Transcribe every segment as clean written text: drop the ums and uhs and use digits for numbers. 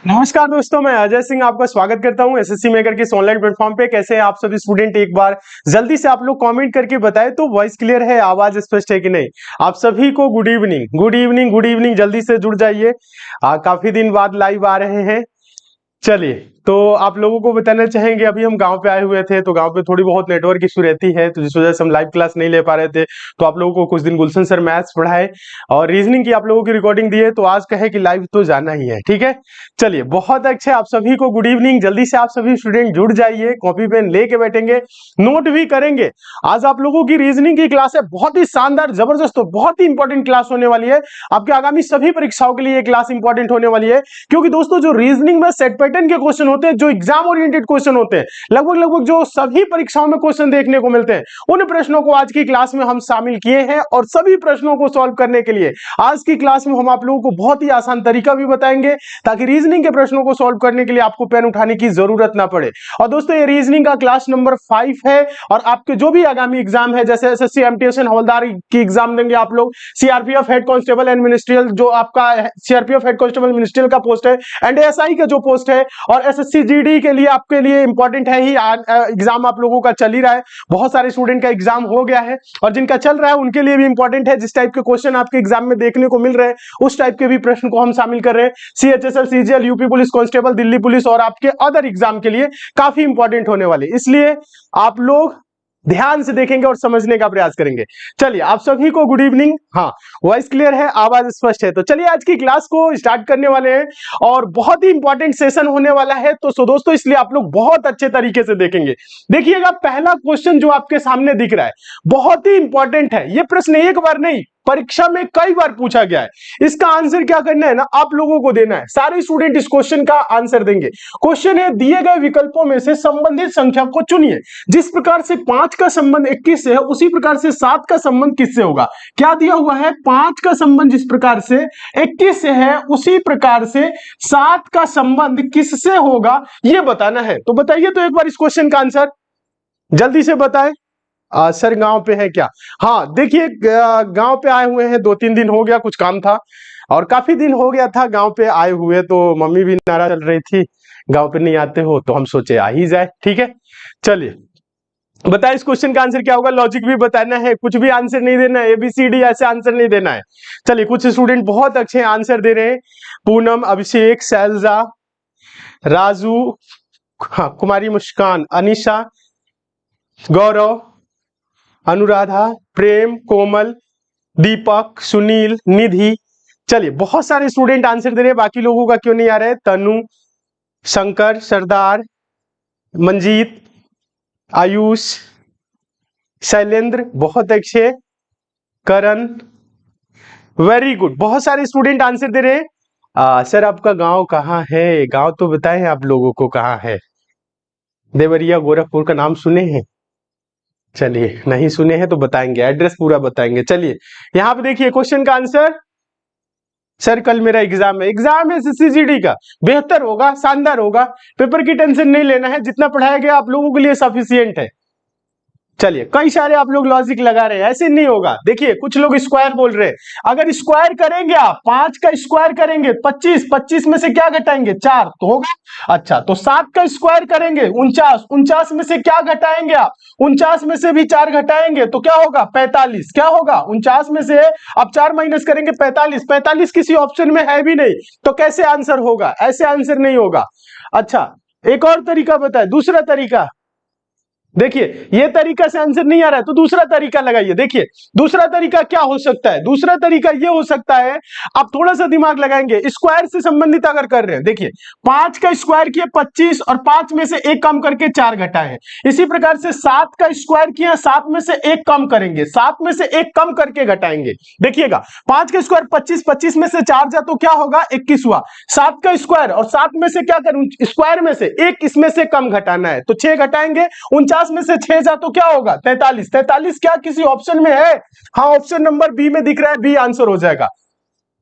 नमस्कार दोस्तों, मैं अजय सिंह आपका स्वागत करता हूं एसएससी मेकर के इस ऑनलाइन प्लेटफॉर्म पे। कैसे हैं आप सभी स्टूडेंट? एक बार जल्दी से आप लोग कमेंट करके बताएं तो वॉइस क्लियर है, आवाज स्पष्ट है कि नहीं। आप सभी को good evening, good evening, good evening. जल्दी से जुड़ जाइए, काफी दिन बाद लाइव आ रहे हैं। चलिए, तो आप लोगों को बताना चाहेंगे, अभी हम गांव पे आए हुए थे तो गांव पे थोड़ी बहुत नेटवर्क इशू रहती है, तो जिस वजह से हम लाइव क्लास नहीं ले पा रहे थे। तो आप लोगों को कुछ दिन गुलशन सर मैथ्स पढ़ाए और रीजनिंग की आप लोगों की रिकॉर्डिंग दी है, तो आज कहे कि लाइव तो जाना ही है। ठीक है, चलिए, बहुत अच्छे। आप सभी को गुड इवनिंग। जल्दी से आप सभी स्टूडेंट जुड़ जाइए, कॉपी पेन लेके बैठेंगे, नोट भी करेंगे। आज आप लोगों की रीजनिंग की क्लास है, बहुत ही शानदार, जबरदस्त, तो बहुत ही इंपॉर्टेंट क्लास होने वाली है। आपके आगामी सभी परीक्षाओं के लिए क्लास इंपॉर्टेंट होने वाली है, क्योंकि दोस्तों जो रीजनिंग में सेट पैटर्न के क्वेश्चन होते हैं, जो एग्जाम ओरिएंटेड क्वेश्चन होते हैं, लगभग जो सभी परीक्षाओं में क्वेश्चन देखने को मिलते हैं, उन प्रश्नों को आज की क्लास में हम शामिल किए हैं। और सभी प्रश्नों को सॉल्व करने के लिए आज की क्लास में हम आप लोगों को बहुत ही आसान तरीका भी बताएंगे, ताकि रीजनिंग के प्रश्नों को सॉल्व करने के लिए आपको पेन उठाने की जरूरत ना पड़े। और दोस्तों, ये रीजनिंग का क्लास नंबर 5 है। और आपके जो भी आगामी एग्जाम है, जैसे एसएससी एमटीएस हवलदार की एग्जाम देंगे आप लोग, CRPF head constable and ministerial, जो आपका सीआरपीएफ हेड कांस्टेबल मिनिस्ट्रियल का पोस्ट है, एंड एएसआई का जो पोस्ट है, और एसएससी जीडी के लिए आपके लिए इंपॉर्टेंट है ही। एग्जाम आप लोगों का चल ही रहा है, बहुत सारे स्टूडेंट का एग्जाम हो गया है, और जिनका चल रहा है उनके लिए भी इंपॉर्टेंट है। जिस टाइप के क्वेश्चन आपके एग्जाम में देखने को मिल रहे हैं, उस टाइप के भी प्रश्न को हम शामिल कर रहे हैं। CHSL, CGL, UP police constable, Delhi police और आपके अदर एग्जाम के लिए काफी इंपॉर्टेंट होने वाले, इसलिए आप लोग ध्यान से देखेंगे और समझने का प्रयास करेंगे। चलिए, आप सभी को गुड इवनिंग। हाँ, वॉइस क्लियर है, आवाज स्पष्ट है। तो चलिए आज की क्लास को स्टार्ट करने वाले हैं, और बहुत ही इंपॉर्टेंट सेशन होने वाला है। तो दोस्तों, इसलिए आप लोग बहुत अच्छे तरीके से देखेंगे। देखिएगा, पहला क्वेश्चन जो आपके सामने दिख रहा है, बहुत ही इंपॉर्टेंट है। यह प्रश्न एक बार नहीं, परीक्षा में कई बार पूछा गया है। इसका आंसर क्या करना है ना, आप लोगों को देना है। सारे स्टूडेंट इस क्वेश्चन का आंसर देंगे। क्वेश्चन है, दिए गए विकल्पों में से संबंधित संख्या को चुनिए। जिस प्रकार से 5 का संबंध 21 से है, उसी प्रकार से 7 का संबंध किससे होगा। क्या दिया हुआ है? 5 का संबंध जिस प्रकार से 21 से है, उसी प्रकार से 7 का संबंध किससे होगा, यह बताना है। तो बताइए तो एक बार इस क्वेश्चन का आंसर जल्दी से बताएं। सर गांव पे है क्या? हाँ, देखिए, गांव पे आए हुए हैं, 2-3 दिन हो गया, कुछ काम था और काफी दिन हो गया था गांव पे आए हुए, तो मम्मी भी नाराज चल रही थी, गांव पे नहीं आते हो, तो हम सोचे आ ही जाए। ठीक है, चलिए बताइए इस क्वेश्चन का आंसर क्या होगा। लॉजिक भी बताना है, कुछ भी आंसर नहीं देना है, एबीसीडी ऐसे आंसर नहीं देना है। चलिए, कुछ स्टूडेंट बहुत अच्छे आंसर दे रहे हैं। पूनम, अभिषेक, शैलजा, राजू, हाँ, कुमारी मुस्कान, अनिशा, गौरव, अनुराधा, प्रेम, कोमल, दीपक, सुनील, निधि। चलिए, बहुत सारे स्टूडेंट आंसर दे रहे हैं, बाकी लोगों का क्यों नहीं आ रहा है? तनु, शंकर, सरदार, मंजीत, आयुष, शैलेंद्र, बहुत अच्छे, करण, वेरी गुड। बहुत सारे स्टूडेंट आंसर दे रहे हैं। सर आपका गांव कहाँ है? गांव तो बताएं आप लोगों को कहाँ है। देवरिया, गोरखपुर का नाम सुने हैं? चलिए, नहीं सुने हैं तो बताएंगे, एड्रेस पूरा बताएंगे। चलिए, यहां पे देखिए क्वेश्चन का आंसर। सर कल मेरा एग्जाम है। एग्जाम है एसएससी का, बेहतर होगा, शानदार होगा। पेपर की टेंशन नहीं लेना है, जितना पढ़ाया गया आप लोगों के लिए सफिशियंट है। चलिए, कई सारे आप लोग लॉजिक लगा रहे हैं, ऐसे नहीं होगा। देखिए, कुछ लोग स्क्वायर बोल रहे हैं। अगर स्क्वायर करेंगे आप, 5 का स्क्वायर करेंगे 25, 25 में से क्या घटाएंगे? 4 तो होगा। अच्छा, तो 7 का स्क्वायर करेंगे 49, 49 में से क्या घटाएंगे आप? 49 में से भी 4 घटाएंगे तो क्या होगा? 45। क्या होगा? 49 में से अब 4 माइनस करेंगे 45, 45 किसी ऑप्शन में है भी नहीं, तो कैसे आंसर होगा? ऐसे आंसर नहीं होगा। अच्छा, एक और तरीका बताए, दूसरा तरीका। देखिए, ये तरीका से आंसर नहीं आ रहा है तो दूसरा तरीका लगाइए। देखिए, दूसरा तरीका क्या हो सकता है? दूसरा तरीका ये हो सकता है, आप थोड़ा सा दिमाग लगाएंगे, स्क्वायर से संबंधित अगर कर रहे हैं। देखिए, 5 का स्क्वायर किया 25 और 5 में से 1 कम करके 4 घटाए हैं। इसी प्रकार से 7 का स्क्वायर किया, 7 में से 1 कम करेंगे, 7 में से 1 कम करके घटाएंगे। देखिएगा, 5 का स्क्वायर 25, 25 में से 4 जा तो क्या होगा? 21 हुआ। 7 का स्क्वायर और 7 में से क्या करूं? स्क्वायर में से 1 इसमें से कम घटाना है, तो 6 घटाएंगे। 49 में से 6 जा तो क्या होगा? 43। 43 क्या किसी ऑप्शन में है? हाँ, ऑप्शन नंबर बी में दिख रहा है, बी आंसर हो जाएगा।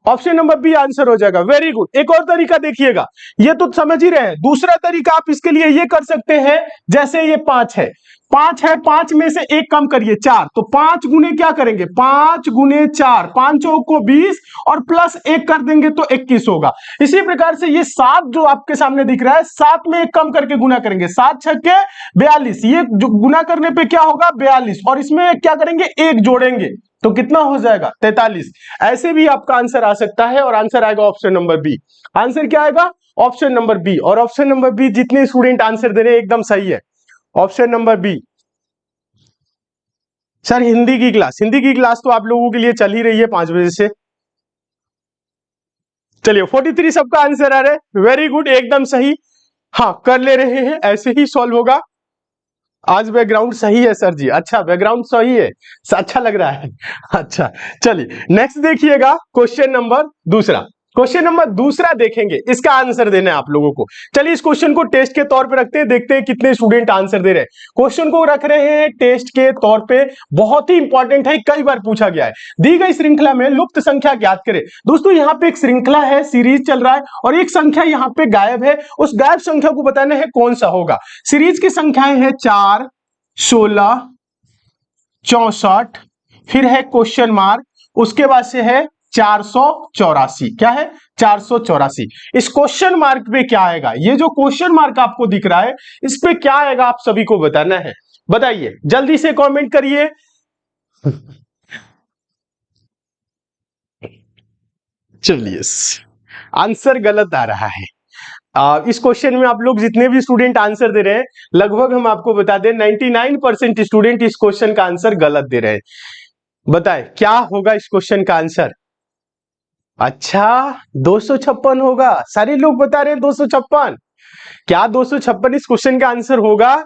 ऑप्शन नंबर बी आंसर हो जाएगा। Very good. एक और तरीका देखिएगा, ये तो समझ ही रहे हैं। दूसरा तरीका आप इसके लिए ये कर सकते हैं, जैसे ये 5 है, 5 है, 5 में से एक कम करिए 4, तो 5 गुने क्या करेंगे, 5 गुने 4, 5 चौक को 20 और प्लस 1 कर देंगे तो 21 होगा। इसी प्रकार से ये 7 जो आपके सामने दिख रहा है, 7 में एक कम करके गुना करेंगे, 7 छक्के 42, ये जो गुना करने पे क्या होगा 42, और इसमें क्या करेंगे, एक जोड़ेंगे तो कितना हो जाएगा 43। ऐसे भी आपका आंसर आ सकता है और आंसर आएगा ऑप्शन नंबर बी। आंसर क्या आएगा, ऑप्शन नंबर बी। और ऑप्शन नंबर बी जितने स्टूडेंट आंसर दे रहे हैं एकदम सही है, option number B. Sir Hindi की क्लास तो आप लोगों के लिए चल ही रही है 5 बजे से। चलिए 43 सबका आंसर आ रहा है, वेरी गुड, एकदम सही। हाँ कर ले रहे हैं, ऐसे ही सॉल्व होगा। आज बैकग्राउंड सही है सर जी, अच्छा बैकग्राउंड सही है, अच्छा लग रहा है। अच्छा चलिए नेक्स्ट देखिएगा, क्वेश्चन नंबर दूसरा। क्वेश्चन नंबर दूसरा देखेंगे, इसका आंसर देना है आप लोगों को। चलिए इस क्वेश्चन को टेस्ट के तौर पे रखते हैं, देखते हैं कितने स्टूडेंट आंसर दे रहे हैं। क्वेश्चन को रख रहे हैं टेस्ट के तौर पे, बहुत ही इंपॉर्टेंट है, कई बार पूछा गया है। दी गई श्रृंखला में लुप्त संख्या ज्ञात करें। दोस्तों यहाँ पे एक श्रृंखला है, सीरीज चल रहा है, और एक संख्या यहाँ पे गायब है, उस गायब संख्या को बताना है कौन सा होगा। सीरीज की संख्याएं है 4, 16, 64, फिर है क्वेश्चन मार्क, उसके बाद से है 484। क्या है 484। इस क्वेश्चन मार्क पे क्या आएगा, ये जो क्वेश्चन मार्क आपको दिख रहा है इस पे क्या आएगा आप सभी को बताना है। बताइए जल्दी से कमेंट करिए। चलिए आंसर गलत आ रहा है। इस क्वेश्चन में आप लोग जितने भी स्टूडेंट आंसर दे रहे हैं, लगभग हम आपको बता दें 99% स्टूडेंट इस क्वेश्चन का आंसर गलत दे रहे हैं। बताएं क्या होगा इस क्वेश्चन का आंसर। अच्छा 256 होगा, सारे लोग बता रहे हैं 256। क्या 256 इस क्वेश्चन का आंसर होगा।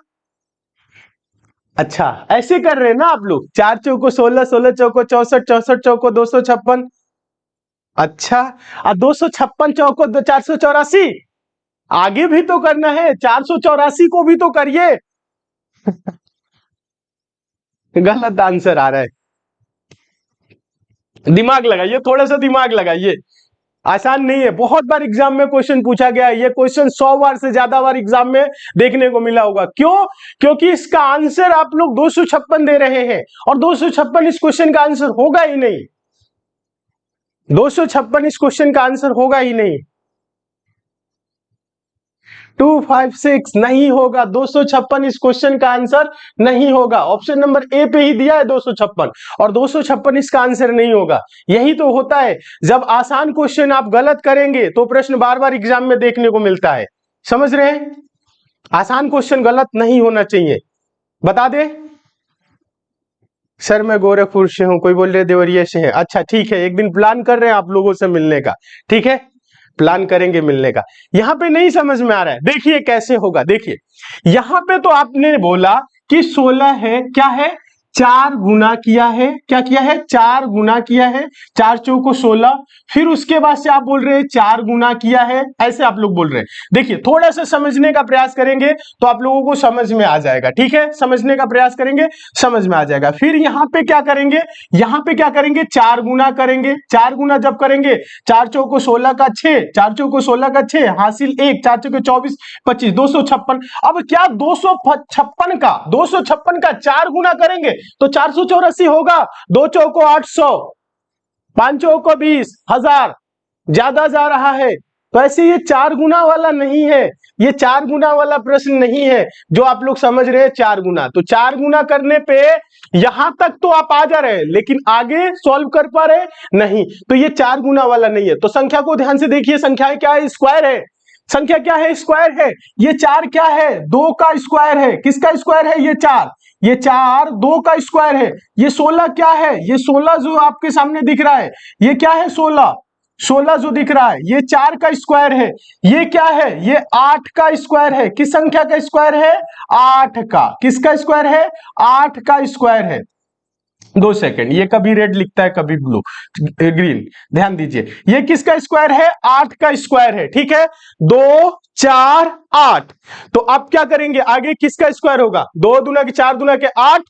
अच्छा ऐसे कर रहे हैं ना आप लोग, 4 चौको 16, 16 चौको 64, 64 चौको 256। अच्छा 256 चौको 484, आगे भी तो करना है, 484 को भी तो करिए। गलत आंसर आ रहा है, दिमाग लगाइए, थोड़ा सा दिमाग लगाइए, आसान नहीं है। बहुत बार एग्जाम में क्वेश्चन पूछा गया है, ये क्वेश्चन 100 बार से ज्यादा बार एग्जाम में देखने को मिला होगा। क्यों, क्योंकि इसका आंसर आप लोग 256 दे रहे हैं, और 256 इस क्वेश्चन का आंसर होगा ही नहीं, 256 इस क्वेश्चन का आंसर होगा ही नहीं। 256 नहीं होगा, 256 इस क्वेश्चन का आंसर नहीं होगा। ऑप्शन नंबर ए पे ही दिया है 256, और 256 इसका आंसर नहीं होगा। यही तो होता है, जब आसान क्वेश्चन आप गलत करेंगे तो प्रश्न बार बार एग्जाम में देखने को मिलता है। समझ रहे हैं, आसान क्वेश्चन गलत नहीं होना चाहिए। बता दे सर मैं गोरखपुर से हूं, कोई बोल रहे देवरिया से है। अच्छा ठीक है, एक दिन प्लान कर रहे हैं आप लोगों से मिलने का, ठीक है प्लान करेंगे मिलने का। यहां पे नहीं समझ में आ रहा है, देखिए कैसे होगा। देखिए यहां पे तो आपने बोला कि 16 है, क्या है 4 गुना किया है, क्या किया है 4 गुना किया है, 4 चौको 16, फिर उसके बाद से आप बोल रहे हैं 4 गुना किया है, ऐसे आप लोग बोल रहे हैं। देखिए थोड़ा सा समझने का प्रयास करेंगे तो आप लोगों को समझ में आ जाएगा, ठीक है समझने का प्रयास करेंगे समझ में आ जाएगा। फिर यहाँ पे क्या करेंगे, यहाँ पे क्या करेंगे 4 गुना करेंगे, 4 गुना जब करेंगे 4 चौको 16 का 6, 4 चौको 16 का 6 हासिल 1, 4 चौको 24 25, 256। अब क्या 256 का 4 गुना करेंगे तो 484 होगा। 2 चौको 800, 5 चौको 20,000, ज्यादा जा रहा है। तो ऐसे ये 4 गुना वाला नहीं है, ये 4 गुना वाला प्रश्न नहीं है जो आप लोग समझ रहे हैं 4 गुना। तो 4 गुना करने पे यहां तक तो आप आ जा रहे हैं, लेकिन आगे सॉल्व कर पा रहे नहीं, तो ये 4 गुना वाला नहीं है। तो संख्या को ध्यान से देखिए, संख्या क्या है स्क्वायर है, संख्या क्या है स्क्वायर है। ये 4 क्या है 2 का स्क्वायर है, किसका स्क्वायर है ये 4, ये 4 2 का स्क्वायर है। ये 16 क्या है, ये 16 जो आपके सामने दिख रहा है ये क्या है 16, 16 जो दिख रहा है ये 4 का स्क्वायर है। ये क्या है ये 8 का स्क्वायर है, किस संख्या का स्क्वायर है 8 का, किसका स्क्वायर है 8 का स्क्वायर है। 2 सेकंड, ये कभी रेड लिखता है कभी ब्लू ग्रीन, ध्यान दीजिए। ये किसका स्क्वायर है 8 का स्क्वायर है, ठीक है 2 4 8। तो अब क्या करेंगे आगे किसका स्क्वायर होगा, 2 दूना के 4 दूना के 8,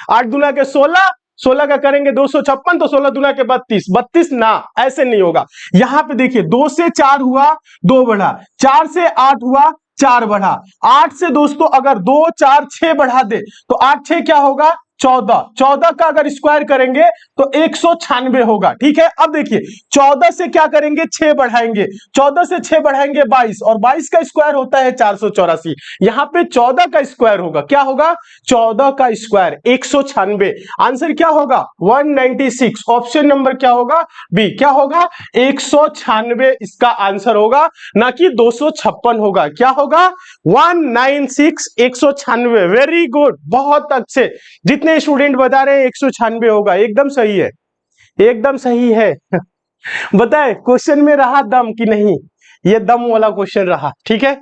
8 दूना के 16, 16 का करेंगे 256, तो 16 दूना के 32, 32 ना ऐसे नहीं होगा। यहां पे देखिए 2 से 4 हुआ 2 बढ़ा, 4 से 8 हुआ 4 बढ़ा, 8 से दोस्तों अगर 2 4 6 बढ़ा दे तो 8 6 क्या होगा 14, 14 का अगर स्क्वायर करेंगे तो 196 होगा। ठीक है, अब देखिए 14 से क्या करेंगे 6 बढ़ाएंगे, 14 से 6 बढ़ाएंगे 22, और 22 का स्क्वायर होता है 484। यहां पे 14 का स्क्वायर होगा, क्या होगा 14 का स्क्वायर 196। आंसर क्या होगा 196। ऑप्शन नंबर क्या होगा बी, क्या होगा 196 इसका आंसर होगा, ना कि 256 होगा। क्या होगा 196, 196। वेरी गुड, बहुत अच्छे। जितने स्टूडेंट बता रहे हैं 196 होगा, एकदम सही है, एकदम सही है। बताए क्वेश्चन में रहा दम कि नहीं, ये दम वाला क्वेश्चन रहा। ठीक है,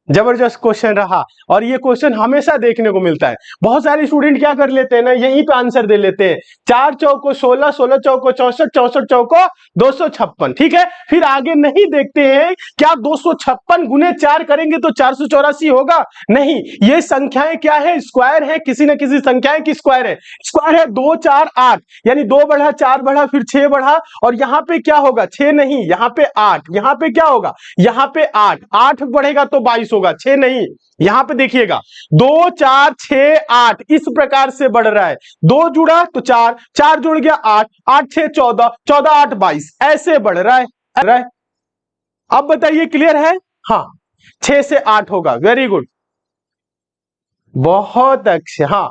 जबरदस्त क्वेश्चन रहा, और ये क्वेश्चन हमेशा देखने को मिलता है। बहुत सारे स्टूडेंट क्या कर लेते हैं ना, यहीं पे आंसर दे लेते हैं, 4 चौको 16, 16 चौको 64, 64 चौको 256। ठीक है, फिर आगे नहीं देखते हैं क्या 256 गुने 4 करेंगे तो 484 होगा, नहीं, ये संख्याएं क्या है स्क्वायर है, किसी न किसी संख्याएं की स्क्वायर है। स्क्वायर है 2 4 8, यानी 2 बढ़ा 4 बढ़ा फिर 6 बढ़ा, और यहां पे क्या होगा 6 नहीं, यहां पे 8, यहां पे क्या होगा यहां पे 8, 8 बढ़ेगा तो 22 होगा, 6 नहीं। यहां पे देखिएगा 2 4 6 8 इस प्रकार से बढ़ रहा है, 2 जुड़ा तो 4, 4 जुड़ गया 8, 8 6 14, 14 8 22, ऐसे बढ़ रहा है। अब बताइए क्लियर है, हाँ 6 से 8 होगा, वेरी गुड, बहुत अच्छे, हाँ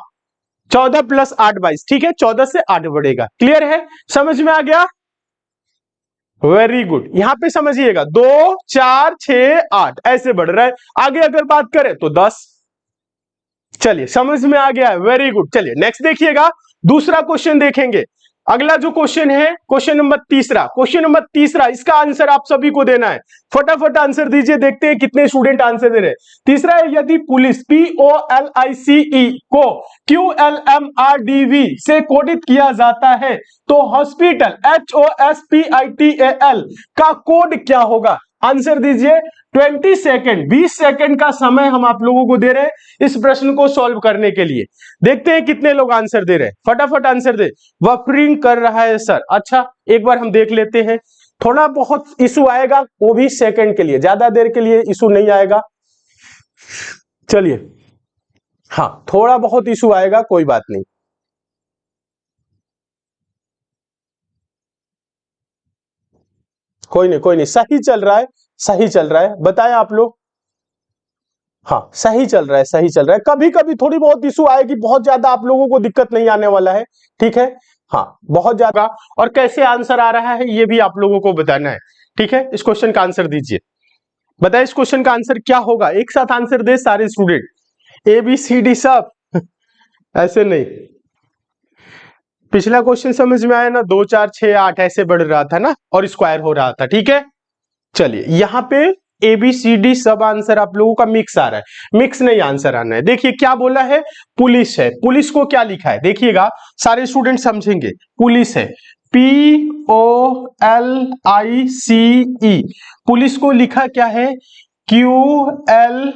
14 प्लस 8 22, ठीक है 14 से 8 बढ़ेगा, क्लियर है, समझ में आ गया, वेरी गुड। यहां पे समझिएगा 2 4 6 8 ऐसे बढ़ रहा है। आगे अगर बात करें तो 10, चलिए समझ में आ गया है, वेरी गुड। चलिए नेक्स्ट देखिएगा, दूसरा क्वेश्चन देखेंगे। अगला जो क्वेश्चन है क्वेश्चन नंबर तीसरा, क्वेश्चन नंबर तीसरा, इसका आंसर आप सभी को देना है, फटाफट आंसर दीजिए, देखते हैं कितने स्टूडेंट आंसर दे रहे हैं। तीसरा है, यदि पुलिस POLICE को QLMRDV से कोडित किया जाता है तो हॉस्पिटल HOSPITAL का कोड क्या होगा। आंसर दीजिए, 20 सेकेंड 20 सेकेंड का समय हम आप लोगों को दे रहे हैं इस प्रश्न को सॉल्व करने के लिए। देखते हैं कितने लोग आंसर दे रहे हैं, फटाफट आंसर दे। बफरिंग कर रहा है सर, अच्छा एक बार हम देख लेते हैं, थोड़ा बहुत इशू आएगा, वो भी सेकंड के लिए, ज्यादा देर के लिए इशू नहीं आएगा। चलिए हाँ थोड़ा बहुत इशू आएगा, कोई बात नहीं। कोई नहीं कोई नहीं, सही चल रहा है, सही चल रहा है, बताएं आप लोग। हाँ सही चल रहा है, सही चल रहा है, कभी कभी थोड़ी बहुत इशू आएगी, बहुत ज्यादा आप लोगों को दिक्कत नहीं आने वाला है। ठीक है, हाँ बहुत ज्यादा, और कैसे आंसर आ रहा है ये भी आप लोगों को बताना है। ठीक है, इस क्वेश्चन का आंसर दीजिए, बताइए इस क्वेश्चन का आंसर क्या होगा, एक साथ आंसर दे सारे स्टूडेंट, ABCD सब ऐसे नहीं। पिछला क्वेश्चन समझ में आया ना, 2 4 6 8 ऐसे बढ़ रहा था ना, और स्क्वायर हो रहा था। ठीक है, चलिए यहां पे ABCD सब आंसर आप लोगों का मिक्स आ रहा है, मिक्स नहीं आंसर आना है। देखिए क्या बोला है, पुलिस है, पुलिस को क्या लिखा है देखिएगा, सारे स्टूडेंट समझेंगे, पुलिस है POLICE, पुलिस को लिखा क्या है QLMRDV,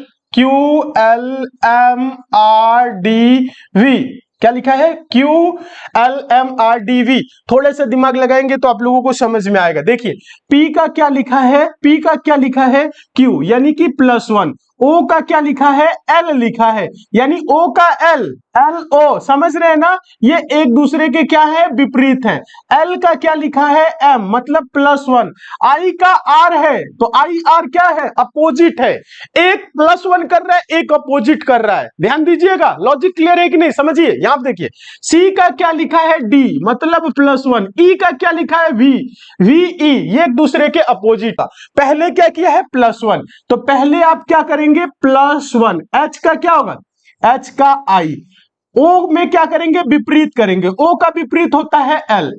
क्या लिखा है QLMRDV। थोड़े से दिमाग लगाएंगे तो आप लोगों को समझ में आएगा। देखिए P का क्या लिखा है, P का क्या लिखा है Q यानी कि +1, O का क्या लिखा है L लिखा है, यानी O का L, LO, समझ रहे हैं ना, ये एक दूसरे के क्या है विपरीत है। L का क्या लिखा है M मतलब +1, I का R है तो IR क्या है अपोजिट है, एक +1 कर रहा है एक अपोजिट कर रहा है, ध्यान दीजिएगा, लॉजिक क्लियर है कि नहीं, समझिए। यहां देखिए C का क्या लिखा है D मतलब +1, E का क्या लिखा है VE, ये एक दूसरे के अपोजिट था। पहले क्या किया है +1, तो पहले आप क्या करेंगे +1, H का क्या होगा H का I, O में क्या करेंगे विपरीत करेंगे, O का विपरीत होता है L,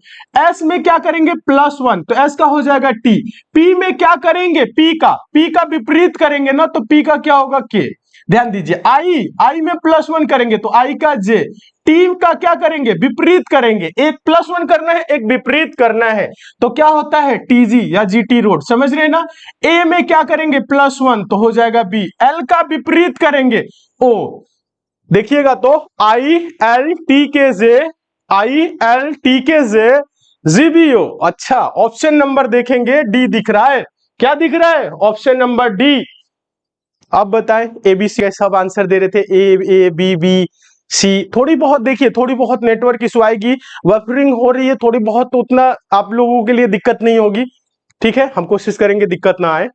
S में क्या करेंगे +1 तो S का हो जाएगा T, P में क्या करेंगे P का विपरीत करेंगे ना तो P का क्या होगा K। ध्यान दीजिए I में +1 करेंगे तो I का J, टीम का क्या करेंगे विपरीत करेंगे, एक +1 करना है एक विपरीत करना है तो क्या होता है TG या GT रोड, समझ रहे हैं ना। A में क्या करेंगे +1 तो हो जाएगा B, L का विपरीत करेंगे O, देखिएगा तो ILTKJ GBO। अच्छा ऑप्शन नंबर देखेंगे D दिख रहा है, क्या दिख रहा है ऑप्शन नंबर D, अब बताएं एबीसी का सब आंसर दे रहे थे, ए बी बी सी। थोड़ी बहुत देखिए, थोड़ी बहुत नेटवर्क इशू आएगी, बफरिंग हो रही है थोड़ी बहुत, तो उतना आप लोगों के लिए दिक्कत नहीं होगी, ठीक है। हम कोशिश करेंगे दिक्कत ना आए।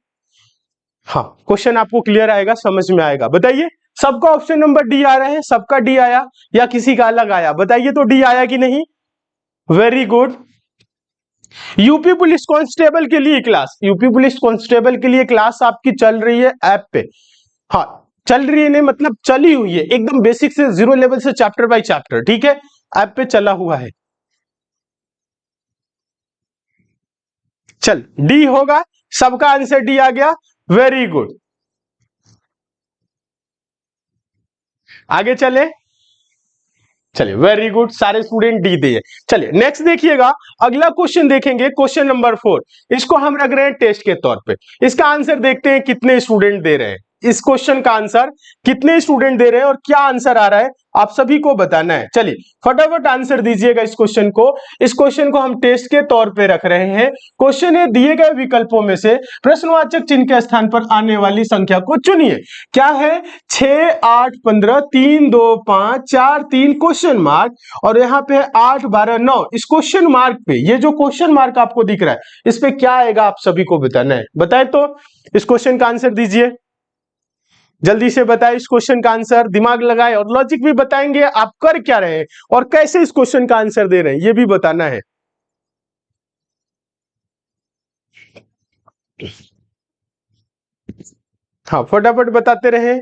हाँ, क्वेश्चन आपको क्लियर आएगा, समझ में आएगा। बताइए, सबका ऑप्शन नंबर डी आ रहा है, सबका डी आया या किसी का अलग आया? बताइए तो डी आया कि नहीं? Very good. UP police constable के लिए क्लास, यूपी पुलिस कांस्टेबल के लिए क्लास आपकी चल रही है ऐप पे। हाँ, चल रही है नहीं मतलब चली हुई है, एकदम बेसिक से जीरो लेवल से चैप्टर बाय चैप्टर, ठीक है, ऐप पे चला हुआ है। चल डी होगा, सबका आंसर डी आ गया, वेरी गुड। आगे चले, चलिए वेरी गुड, सारे स्टूडेंट डी दिए। चलिए नेक्स्ट देखिएगा, अगला क्वेश्चन देखेंगे, क्वेश्चन नंबर 4। इसको हम रख रहे हैं टेस्ट के तौर पे। इसका आंसर देखते हैं कितने स्टूडेंट दे रहे हैं। इस क्वेश्चन का आंसर कितने स्टूडेंट दे रहे हैं और क्या आंसर आ रहा है आप सभी को बताना है। चलिए फटाफट आंसर दीजिएगा इस क्वेश्चन को। इस क्वेश्चन को हम टेस्ट के तौर पे रख रहे हैं। क्वेश्चन है, दिए गए विकल्पों में से प्रश्नवाचक चिन्ह के स्थान पर आने वाली संख्या को चुनिए। क्या है? 6, 8, 15, 3, 2, 5, 4, 3 क्वेश्चन मार्क, और यहाँ पे 8, 12, 9। इस क्वेश्चन मार्क पे, ये जो क्वेश्चन मार्क आपको दिख रहा है, इस पे क्या आएगा आप सभी को बताना है। बताए तो इस क्वेश्चन का आंसर दीजिए, जल्दी से बताएं इस क्वेश्चन का आंसर, दिमाग लगाएं और लॉजिक भी बताएंगे आप कर क्या रहे हैं और कैसे इस क्वेश्चन का आंसर दे रहे हैं, ये भी बताना है। हाँ फटाफट बताते रहे,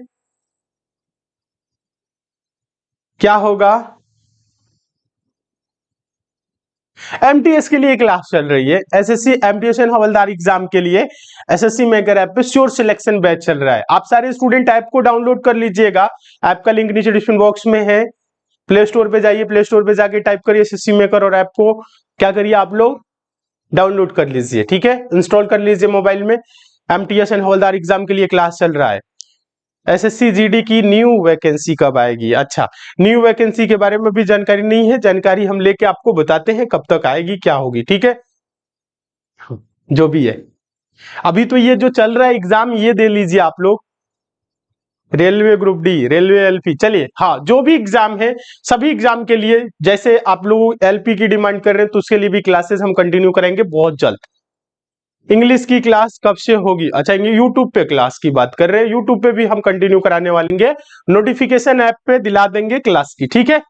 क्या होगा। एमटीएस के लिए क्लास चल रही है, SSC MTS and havildar exam के लिए एसएससी मेकर ऐप पे श्योर सिलेक्शन बैच चल रहा है। आप सारे स्टूडेंट ऐप को डाउनलोड कर लीजिएगा, ऐप का लिंक नीचे डिस्क्रिप्शन बॉक्स में है। प्ले स्टोर पे जाइए, प्ले स्टोर पे जाके टाइप करिए एसएससी मेकर और ऐप को क्या करिए आप लोग डाउनलोड कर लीजिए, ठीक है, इंस्टॉल कर लीजिए मोबाइल में। एमटीएस एंड हवलदार एग्जाम के लिए क्लास चल रहा है। एसएससी जीडी की न्यू वैकेंसी कब आएगी? अच्छा, न्यू वैकेंसी के बारे में भी जानकारी नहीं है, जानकारी हम लेके आपको बताते हैं कब तक आएगी क्या होगी, ठीक है, जो भी है। अभी तो ये जो चल रहा है एग्जाम ये दे लीजिए आप लोग, railway group D, railway LP. चलिए हाँ, जो भी एग्जाम है सभी एग्जाम के लिए, जैसे आप लोग एलपी की डिमांड कर रहे हैं तो उसके लिए भी क्लासेस हम कंटिन्यू करेंगे बहुत जल्द। इंग्लिश की क्लास कब से होगी? अच्छा, यूट्यूब पे क्लास की बात कर रहे हैं, यूट्यूब पे भी हम कंटिन्यू कराने वाले हैं, नोटिफिकेशन ऐप पे दिला देंगे क्लास की, ठीक है।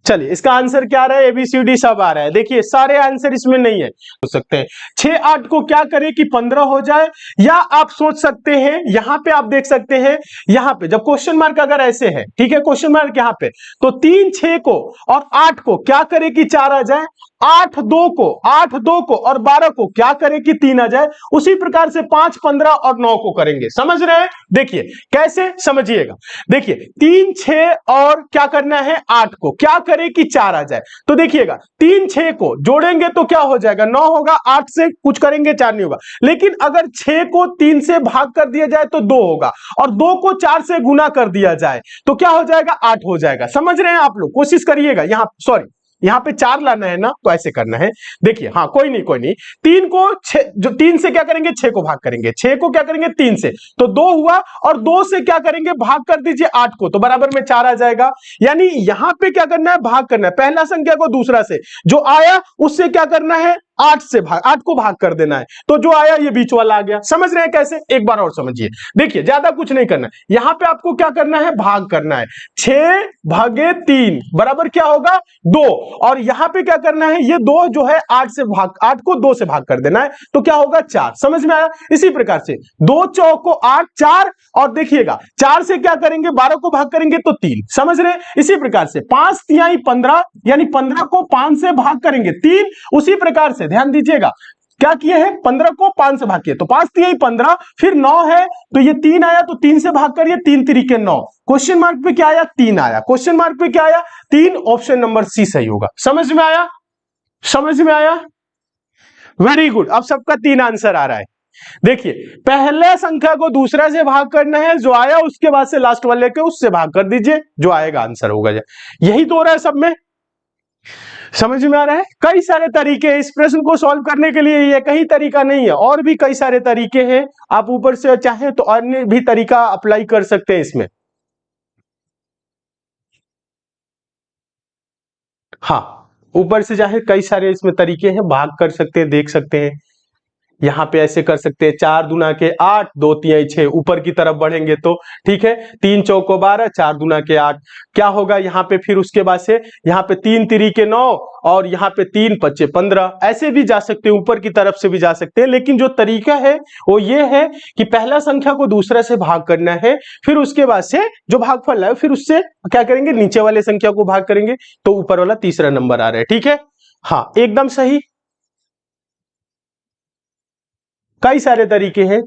चलिए इसका आंसर क्या रहा है? एबीसीडी सब आ रहा है। देखिए सारे आंसर इसमें नहीं है, हो सकते हैं 6, 8 को क्या करें कि 15 हो जाए, या आप सोच सकते हैं यहां पे आप देख सकते हैं, यहां पे जब क्वेश्चन मार्क अगर ऐसे है, ठीक है, क्वेश्चन मार्क यहां पे, तो 3, 6 को और 8 को क्या करे कि 4 आ जाए, 8, 2 को, 8, 2 को और 12 को क्या करे कि 3 आ जाए। उसी प्रकार से 5, 15 और 9 को करेंगे। समझ रहे हैं? देखिए कैसे समझिएगा। देखिए 3, 6 और क्या करना है 8 को क्या करे कि 4 आ जाए, तो देखिएगा 3, 6 को जोड़ेंगे तो क्या हो जाएगा 9 होगा, 8 से कुछ करेंगे 4 नहीं होगा। लेकिन अगर 6 को 3 से भाग कर दिया जाए तो 2 होगा, और 2 को 4 से गुना कर दिया जाए तो क्या हो जाएगा 8 हो जाएगा। समझ रहे हैं आप लोग? कोशिश करिएगा, यहां सॉरी यहां पे 4 लाना है ना, तो ऐसे करना है। देखिए हाँ, कोई नहीं कोई नहीं, 3 को 6, जो 3 से क्या करेंगे 6 को भाग करेंगे, 6 को क्या करेंगे 3 से, तो 2 हुआ, और 2 से क्या करेंगे भाग कर दीजिए 8 को, तो बराबर में 4 आ जाएगा। यानी यहां पे क्या करना है भाग करना है, पहला संख्या को दूसरा से, जो आया उससे क्या करना है 8 से भाग, 8 को भाग कर देना है, तो जो आया ये बीच वाला आ गया। समझ रहे हैं कैसे? एक बार और समझिए। देखिए ज्यादा कुछ नहीं करना है, यहां पे आपको क्या करना है भाग करना है, 6 भागे 3 बराबर क्या होगा 2, और यहां पे क्या करना है ये 2 जो है 8 से भाग, 8 को 2 से भाग कर देना है, तो क्या होगा 4। समझ में आया? इसी प्रकार से 2 चौको 8, 4, और देखिएगा 4 से क्या करेंगे 12 को भाग करेंगे तो 3। समझ रहे हैं? इसी प्रकार से 5 तिहाई 15, यानी 15 को 5 से भाग करेंगे 3। उसी प्रकार से ध्यान दीजिएगा क्या किए हैं 15 को 5 से भाग किए, तो 5 तिहाई 15, फिर 9 है तो ये 3 आया, तो 3 से भाग करिए, 3 तिरिके 9। क्वेश्चन मार्क पे क्या आया 3 आया, क्वेश्चन मार्क पे क्या आया 3, ऑप्शन नंबर सी सही होगा। समझ में आया? समझ में आया? Very good. अब सबका 3 आंसर आ रहा है। देखिए पहले संख्या को दूसरा से भाग करना है, जो आया उसके बाद से लास्ट वाले के उससे भाग कर दीजिए, जो आएगा आंसर होगा। यही तो हो रहा है सब में। समझ में आ रहा है? कई सारे तरीके हैं इस प्रश्न को सॉल्व करने के लिए, ये कहीं तरीका नहीं है, और भी कई सारे तरीके हैं। आप ऊपर से चाहे तो अन्य भी तरीका अप्लाई कर सकते हैं इसमें। हाँ, ऊपर से चाहे कई सारे इसमें तरीके हैं, भाग कर सकते हैं, देख सकते हैं। यहाँ पे ऐसे कर सकते हैं, 4 दूना के 8, 2 तिहाई 6, ऊपर की तरफ बढ़ेंगे तो ठीक है, 3 चौको 12, 4 दूना के 8, क्या होगा यहाँ पे? फिर उसके बाद से यहाँ पे 3 तिरी के 9 और यहाँ पे 3 पच्चे 15, ऐसे भी जा सकते हैं, ऊपर की तरफ से भी जा सकते हैं। लेकिन जो तरीका है वो ये है कि पहला संख्या को दूसरे से भाग करना है, फिर उसके बाद से जो भागफल है फिर उससे क्या करेंगे, नीचे वाले संख्या को भाग करेंगे, तो ऊपर वाला तीसरा नंबर आ रहा है। ठीक है, हाँ एकदम सही। कई सारे तरीके हैं,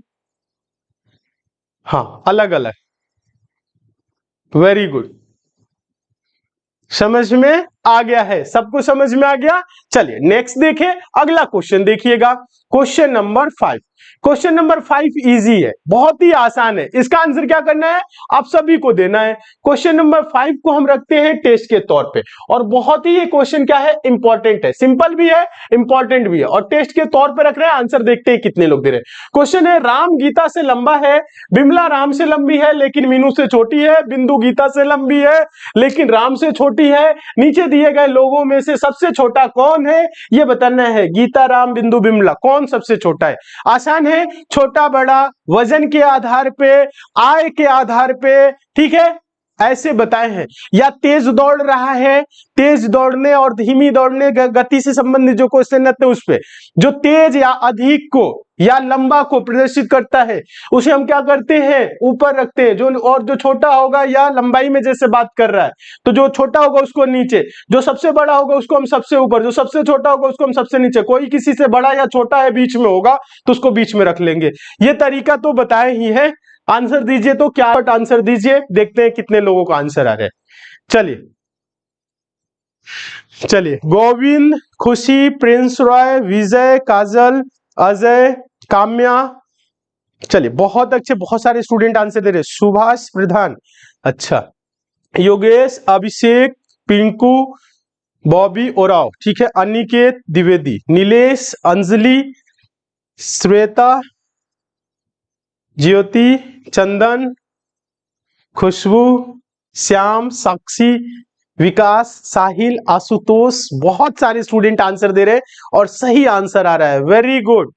हाँ अलग अलग। वेरी गुड, समझ में आ गया है, सबको समझ में आ गया। चलिए नेक्स्ट देखें, अगला क्वेश्चन देखिएगा, question number 5। Question number 5 easy है, बहुत ही आसान है। इसका आंसर क्या करना है, आप सभी को देना है। क्वेश्चन नंबर 5 को हम रखते हैं टेस्ट के तौर पे, और बहुत ही ये क्वेश्चन क्या है, इंपॉर्टेंट है, सिंपल भी है इंपॉर्टेंट भी है, और टेस्ट के तौर पे रख रहे हैं। आंसर देखते हैं कितने लोग दे रहे हैं। क्वेश्चन है, राम गीता से लंबा है, बिमला राम से लंबी है लेकिन मीनू से छोटी है, बिंदु गीता से लंबी है लेकिन राम से छोटी है, नीचे दिए गए लोगों में से सबसे छोटा कौन है, ये बताना है। गीता, राम, बिंदु, बिमला, कौन सबसे छोटा है? आसान है, छोटा बड़ा, वजन के आधार पे, आय के आधार पे, ठीक है, ऐसे बताए हैं। या तेज दौड़ रहा है, तेज दौड़ने और धीमी दौड़ने गति से संबंधित जो क्वेश्चन रहते हैं उस पे जो तेज या अधिक को या लंबा को प्रदर्शित करता है उसे हम क्या करते हैं, ऊपर रखते हैं। जो और जो छोटा होगा या लंबाई में जैसे बात कर रहा है तो जो छोटा होगा उसको नीचे, जो सबसे बड़ा होगा उसको हम सबसे ऊपर, जो सबसे छोटा होगा उसको हम सबसे नीचे। कोई किसी से बड़ा या छोटा है बीच में होगा तो उसको बीच में रख लेंगे। ये तरीका तो बताए ही है। आंसर दीजिए, तो क्या आंसर दीजिए, देखते हैं कितने लोगों का आंसर आ रहा है। चलिए चलिए, गोविंद, खुशी, प्रिंस रॉय, विजय, काजल, अजय, काम्या, चलिए बहुत अच्छे, बहुत सारे स्टूडेंट आंसर दे रहे हैं। सुभाष प्रधान, अच्छा, योगेश, अभिषेक, पिंकू, बॉबी ओराव, ठीक है, अनिकेत द्विवेदी, नीलेश, अंजलि, श्वेता, ज्योति, चंदन, खुशबू, श्याम, साक्षी, विकास, साहिल, आशुतोष, बहुत सारे स्टूडेंट आंसर दे रहे हैं और सही आंसर आ रहा है। Very good.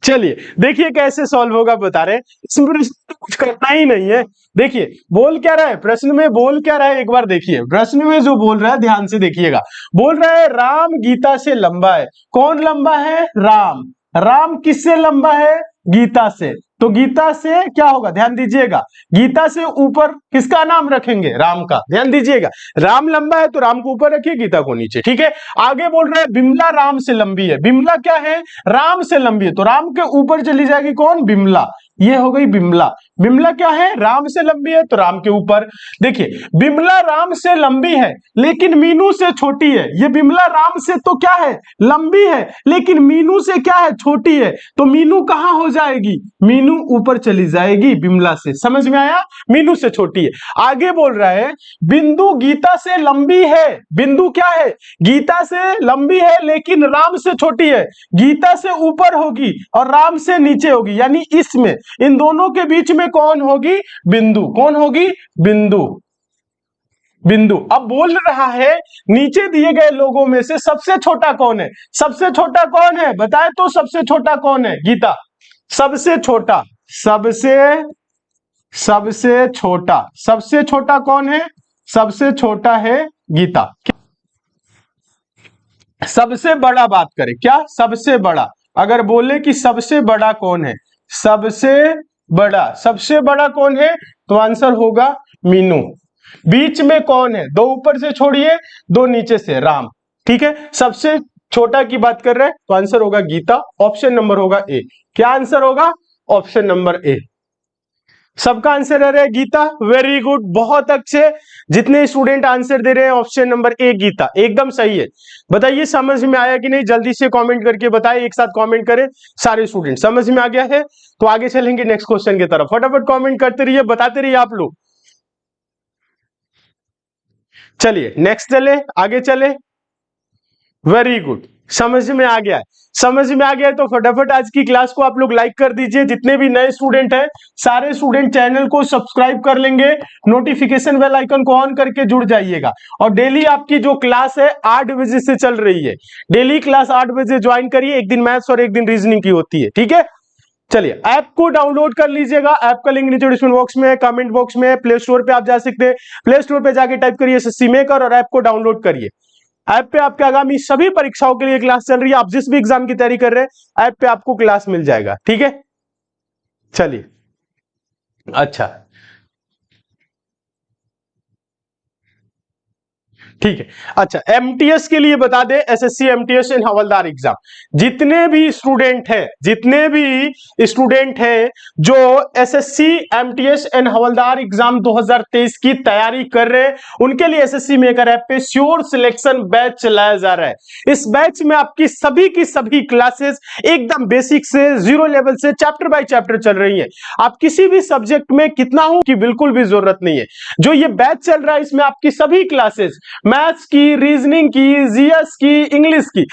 चलिए देखिए कैसे सॉल्व होगा, बता रहे हैं। इसमें प्रश्न कुछ करना ही नहीं है। देखिए बोल क्या रहा है, प्रश्न में बोल क्या रहा है, एक बार देखिए प्रश्न में जो बोल रहा है, ध्यान से देखिएगा। बोल रहा है राम गीता से लंबा है। कौन लंबा है? राम। राम किससे लंबा है? गीता से। तो गीता से क्या होगा, ध्यान दीजिएगा, गीता से ऊपर किसका नाम रखेंगे? राम का। ध्यान दीजिएगा, राम लंबा है तो राम को ऊपर रखिए, गीता को नीचे, ठीक है। आगे बोल रहा है बिमला राम से लंबी है। बिमला क्या है? राम से लंबी है, तो राम के ऊपर चली जाएगी कौन? बिमला। ये हो गई बिमला। बिमला क्या है? राम से लंबी है तो राम के ऊपर। देखिए बिमला राम से लंबी है लेकिन मीनू से छोटी है। ये बिमला राम से तो क्या है? लंबी है, लेकिन मीनू से क्या है? छोटी है। तो मीनू कहां हो जाएगी? मीनू ऊपर चली जाएगी बिमला से। समझ में आया? मीनू से छोटी है। आगे बोल रहा है बिंदु गीता से लंबी है। बिंदु क्या है? गीता से लंबी है लेकिन राम से छोटी है। गीता से ऊपर होगी और राम से नीचे होगी, यानी इसमें इन दोनों के बीच में कौन होगी? बिंदु। कौन होगी? बिंदु। बिंदु। अब बोल रहा है नीचे दिए गए लोगों में से सबसे छोटा कौन है? सबसे छोटा कौन है बताए तो, सबसे छोटा कौन है? गीता। सबसे छोटा, सबसे सबसे छोटा, सबसे छोटा कौन है? सबसे छोटा है गीता। सबसे बड़ा बात करें, क्या सबसे बड़ा? अगर बोले कि सबसे बड़ा कौन है, सबसे बड़ा, सबसे बड़ा कौन है, तो आंसर होगा मीनू। बीच में कौन है? दो ऊपर से छोड़िए, दो नीचे से, राम। ठीक है, सबसे छोटा की बात कर रहे हैं तो आंसर होगा गीता। ऑप्शन नंबर होगा ए। क्या आंसर होगा? Option number A. सबका आंसर आ रहा है गीता। वेरी गुड, बहुत अच्छे। जितने स्टूडेंट आंसर दे रहे हैं ऑप्शन नंबर ए गीता, एकदम सही है। बताइए समझ में आया कि नहीं? जल्दी से कमेंट करके बताइए, एक साथ कमेंट करें सारे स्टूडेंट। समझ में आ गया है तो आगे चलेंगे नेक्स्ट क्वेश्चन की तरफ। फटाफट कमेंट करते रहिए, बताते रहिए आप लोग। चलिए नेक्स्ट चले, आगे चले। वेरी गुड, समझ में आ गया है। समझ में आ गया है तो फटाफट आज की क्लास को आप लोग लाइक कर दीजिए। जितने भी नए स्टूडेंट हैं सारे स्टूडेंट चैनल को सब्सक्राइब कर लेंगे, नोटिफिकेशन बेल आइकन को ऑन करके जुड़ जाइएगा। और डेली आपकी जो क्लास है 8 बजे से चल रही है, डेली क्लास 8 बजे ज्वाइन करिए। एक दिन मैथ्स और एक दिन रीजनिंग की होती है, ठीक है। चलिए ऐप को डाउनलोड कर लीजिएगा। ऐप का लिंक नीचे डिस्क्रिप्शन बॉक्स में है, कमेंट बॉक्स में है। प्ले स्टोर पे आप जा सकते हैं, प्ले स्टोर पे जाके टाइप करिए एसएससी मेकर और ऐप को डाउनलोड करिए। ऐप पे आपके आगामी सभी परीक्षाओं के लिए क्लास चल रही है। आप जिस भी एग्जाम की तैयारी कर रहे हैं ऐप पे आपको क्लास मिल जाएगा, ठीक है। चलिए अच्छा, ठीक है। अच्छा, एमटीएस के लिए बता दें, SSC MTS and havildar exam, जितने भी स्टूडेंट हैं, जितने भी स्टूडेंट हैं जो SSC MTS and havildar exam 2023 की तैयारी कर रहे हैं, उनके लिए एसएससी मेकर ऐप पे श्योर सिलेक्शन बैच चलाया जा रहा है। इस बैच में आपकी सभी की सभी क्लासेस एकदम बेसिक से जीरो लेवल से चैप्टर बाय चैप्टर चल रही है। आप किसी भी सब्जेक्ट में कितना हो की बिल्कुल भी जरूरत नहीं है। जो ये बैच चल रहा है इसमें आपकी सभी क्लासेस, मैथ्स की, रीजनिंग की, जीएस की, इंग्लिश की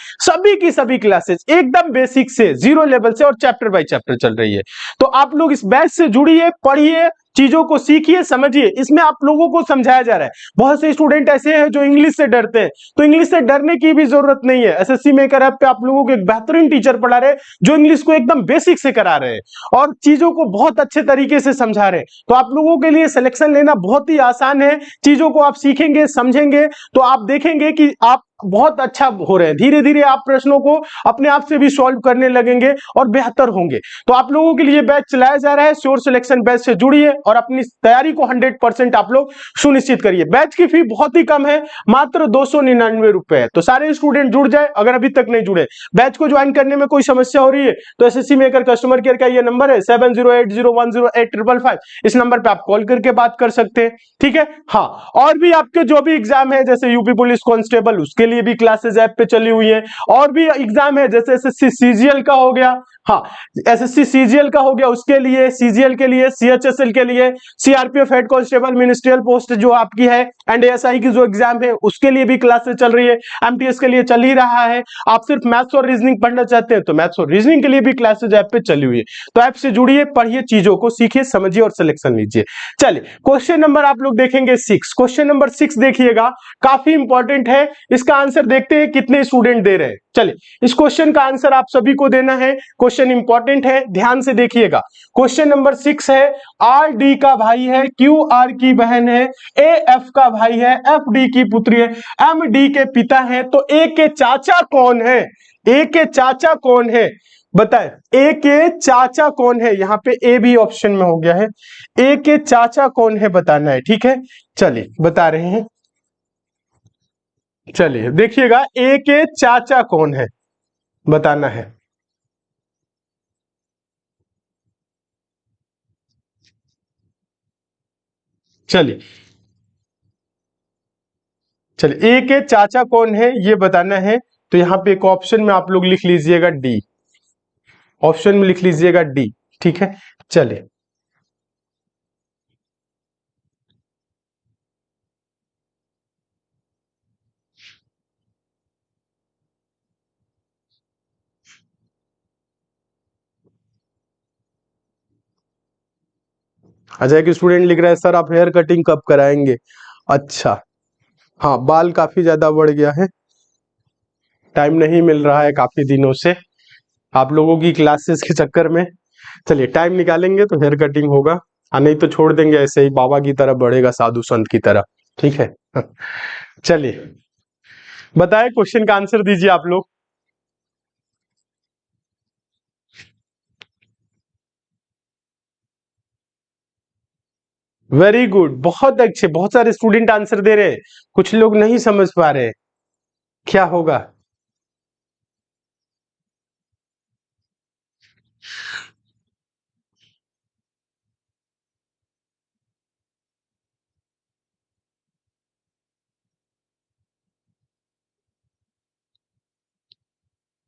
सभी क्लासेस एकदम बेसिक से जीरो लेवल से और चैप्टर बाय चैप्टर चल रही है। तो आप लोग इस बैच से जुड़िए, पढ़िए, चीजों को सीखिए, समझिए। इसमें आप लोगों को समझाया जा रहा है। बहुत से स्टूडेंट ऐसे हैं जो इंग्लिश से डरते हैं, तो इंग्लिश से डरने की भी जरूरत नहीं है। एसएससी मेकर ऐप पे आप लोगों को एक बेहतरीन टीचर पढ़ा रहे हैं जो इंग्लिश को एकदम बेसिक से करा रहे हैं और चीजों को बहुत अच्छे तरीके से समझा रहे हैं। तो आप लोगों के लिए सिलेक्शन लेना बहुत ही आसान है। चीजों को आप सीखेंगे, समझेंगे तो आप देखेंगे कि आप बहुत अच्छा हो रहे हैं। धीरे धीरे आप प्रश्नों को अपने आप से भी सॉल्व करने लगेंगे और बेहतर होंगे। तो आप लोगों के लिए बैच चलाया जा रहा है। श्योर सिलेक्शन बैच से जुड़िए और अपनी तैयारी को 100% आप लोग सुनिश्चित करिए। बैच की फी बहुत ही कम है, मात्र 299 रुपए है। तो सारे स्टूडेंट जुड़ जाए अगर अभी तक नहीं जुड़े। बैच को ज्वाइन करने में कोई समस्या हो रही है तो एसएससी मेकर कस्टमर केयर का ये नंबर है 7080108555। इस नंबर पर आप कॉल करके बात कर सकते हैं, ठीक है। हाँ, और भी आपके जो भी एग्जाम है जैसे यूपी पुलिस कांस्टेबल, उसके लिए भी क्लासेस ऐप पे चली हुई है। और भी एग्जाम है जैसे एसएससी सीजीएल का हो गया, हाँ एसएससी सीजीएल का हो गया, उसके लिए सीजीएल के लिए, सीएचएसएल के लिए, CRPF head constable ministerial post जो आपकी है एंड एएसआई की जो एग्जाम है उसके लिए भी क्लासेस चल रही है। एमटीएस के लिए चल ही रहा है। आप सिर्फ मैथ्स और रीजनिंग पढ़ना चाहते हैं तो मैथ्स और रीजनिंग के लिए भी क्लासेस ऐप पे चली हुई है। तो ऐप से जुड़िए, पढ़िए, चीजों को सीखिए, समझिए और सिलेक्शन लीजिए। चलिए क्वेश्चन नंबर आप लोग देखेंगे 6। क्वेश्चन नंबर 6 देखिएगा, काफी इंपॉर्टेंट है। इसका आंसर देखते हैं कितने स्टूडेंट दे रहे हैं। चलिए इस क्वेश्चन का आंसर आप सभी को देना है। क्वेश्चन इंपॉर्टेंट है, ध्यान से देखिएगा। क्वेश्चन नंबर 6 है, आर डी का भाई है, क्यू आर की बहन है, ए एफ का भाई है, एफ डी की पुत्री है, एम डी के पिता है, तो ए के चाचा कौन है? ए के चाचा कौन है बताएं। ए के चाचा कौन है? यहां पे ए भी ऑप्शन में हो गया है। ए के चाचा कौन है बताना है, ठीक है। चलिए बता रहे हैं, चलिए देखिएगा ए के चाचा कौन है बताना है। चलिए चलिए ए के चाचा कौन है ये बताना है। तो यहां पे एक ऑप्शन में आप लोग लिख लीजिएगा डी, ऑप्शन में लिख लीजिएगा डी, ठीक है। चलिए अजय की स्टूडेंट लिख रहा है सर आप हेयर कटिंग कब कराएंगे? अच्छा, हाँ बाल काफी ज्यादा बढ़ गया है, टाइम नहीं मिल रहा है काफी दिनों से आप लोगों की क्लासेस के चक्कर में। चलिए टाइम निकालेंगे तो हेयर कटिंग होगा, नहीं तो छोड़ देंगे ऐसे ही बाबा की तरह बढ़ेगा, साधु संत की तरह, ठीक है। चलिए बताएं, क्वेश्चन का आंसर दीजिए आप लोग। वेरी गुड, बहुत अच्छे, बहुत सारे स्टूडेंट आंसर दे रहे हैं। कुछ लोग नहीं समझ पा रहे, क्या होगा?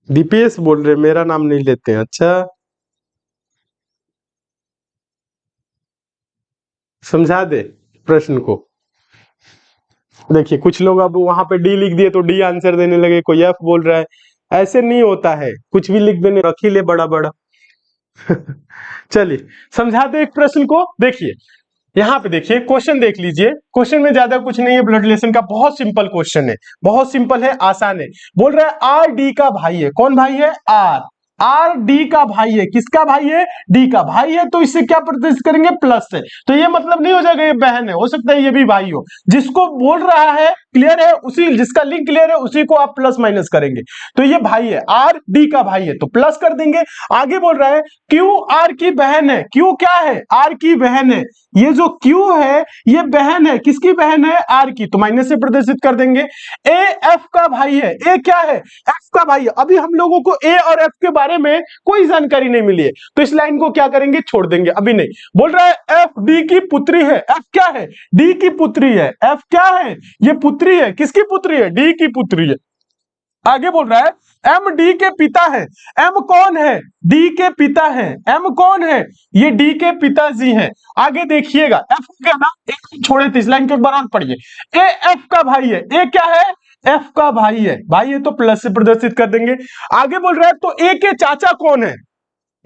डीपीएस बोल रहे, मेरा नाम नहीं लेते हैं, अच्छा समझा दे प्रश्न को। देखिए कुछ लोग अब वहां पे डी लिख दिए तो डी आंसर देने लगे, कोई एफ बोल रहा है। ऐसे नहीं होता है, कुछ भी लिख देने, रख ही ले बड़ा बड़ा। चलिए समझाते एक प्रश्न को। देखिए यहाँ पे देखिए क्वेश्चन देख लीजिए, क्वेश्चन में ज्यादा कुछ नहीं है, ब्लड रिलेशन का बहुत सिंपल क्वेश्चन है, बहुत सिंपल है, आसान है। बोल रहा है आर डी का भाई है। कौन भाई है? आर। आर डी का भाई है। किसका भाई है? डी का भाई है। तो इससे क्या प्रदर्शित करेंगे? प्लस से। तो ये मतलब नहीं हो जाएगा ये बहन है, हो सकता है ये भी भाई हो। जिसको बोल रहा है क्लियर है, उसी जिसका लिंक क्लियर है उसी को आप प्लस माइनस करेंगे। तो ये भाई है, आर डी का भाई है तो प्लस कर देंगे। आगे बोल रहा है क्यू आर की बहन है। क्यू क्या है? आर की बहन है। ये जो क्यू है ये बहन है, किसकी बहन है? आर की, तो माइनस से प्रदर्शित कर देंगे। ए एफ का भाई है। ए क्या है? एफ का भाई है। अभी हम लोगों को ए और एफ के बारे में कोई जानकारी नहीं मिली है, तो इस लाइन को क्या करेंगे? छोड़ देंगे, अभी नहीं। बोल रहा है एफ डी की पुत्री है। एफ क्या है? डी की पुत्री है। एफ क्या है? ये पुत्री है। किसकी पुत्री है? डी की पुत्री है। आगे बोल रहा है एम डी के पिता है। एम कौन है? डी के पिता है। एम कौन है? ये डी के पिताजी हैं। आगे देखिएगा एफ क्या ना, एक छोड़े थे, इस लाइन के बराबर पढ़िए। ए एफ का भाई है। ए क्या है? एफ का भाई है। भाई है तो प्लस से प्रदर्शित कर देंगे। आगे बोल रहा है तो ए के चाचा कौन है?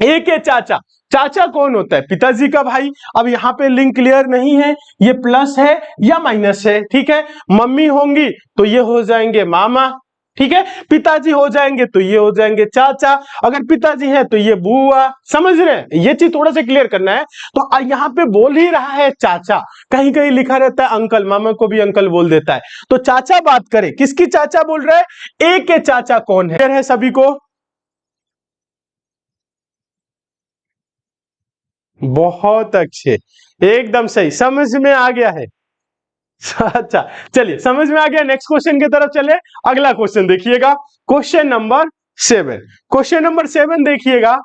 ए के चाचा, चाचा कौन होता है? पिताजी का भाई। अब यहाँ पे लिंक क्लियर नहीं है, ये प्लस है या माइनस है, ठीक है। मम्मी होंगी तो ये हो जाएंगे मामा, ठीक है। पिताजी हो जाएंगे तो ये हो जाएंगे चाचा, अगर पिताजी हैं तो ये बुआ। समझ रहे हैं? ये चीज थोड़ा सा क्लियर करना है। तो यहाँ पे बोल ही रहा है चाचा, कहीं कहीं लिखा रहता है अंकल, मामा को भी अंकल बोल देता है। तो चाचा बात करें, किसकी चाचा बोल रहा है? ए के चाचा कौन है? क्लियर है सभी को? बहुत अच्छे, एकदम सही, समझ में आ गया है। अच्छा चलिए समझ में आ गया। नेक्स्ट क्वेश्चन की तरफ चले। अगला क्वेश्चन देखिएगा, क्वेश्चन नंबर 7। क्वेश्चन नंबर 7 देखिएगा,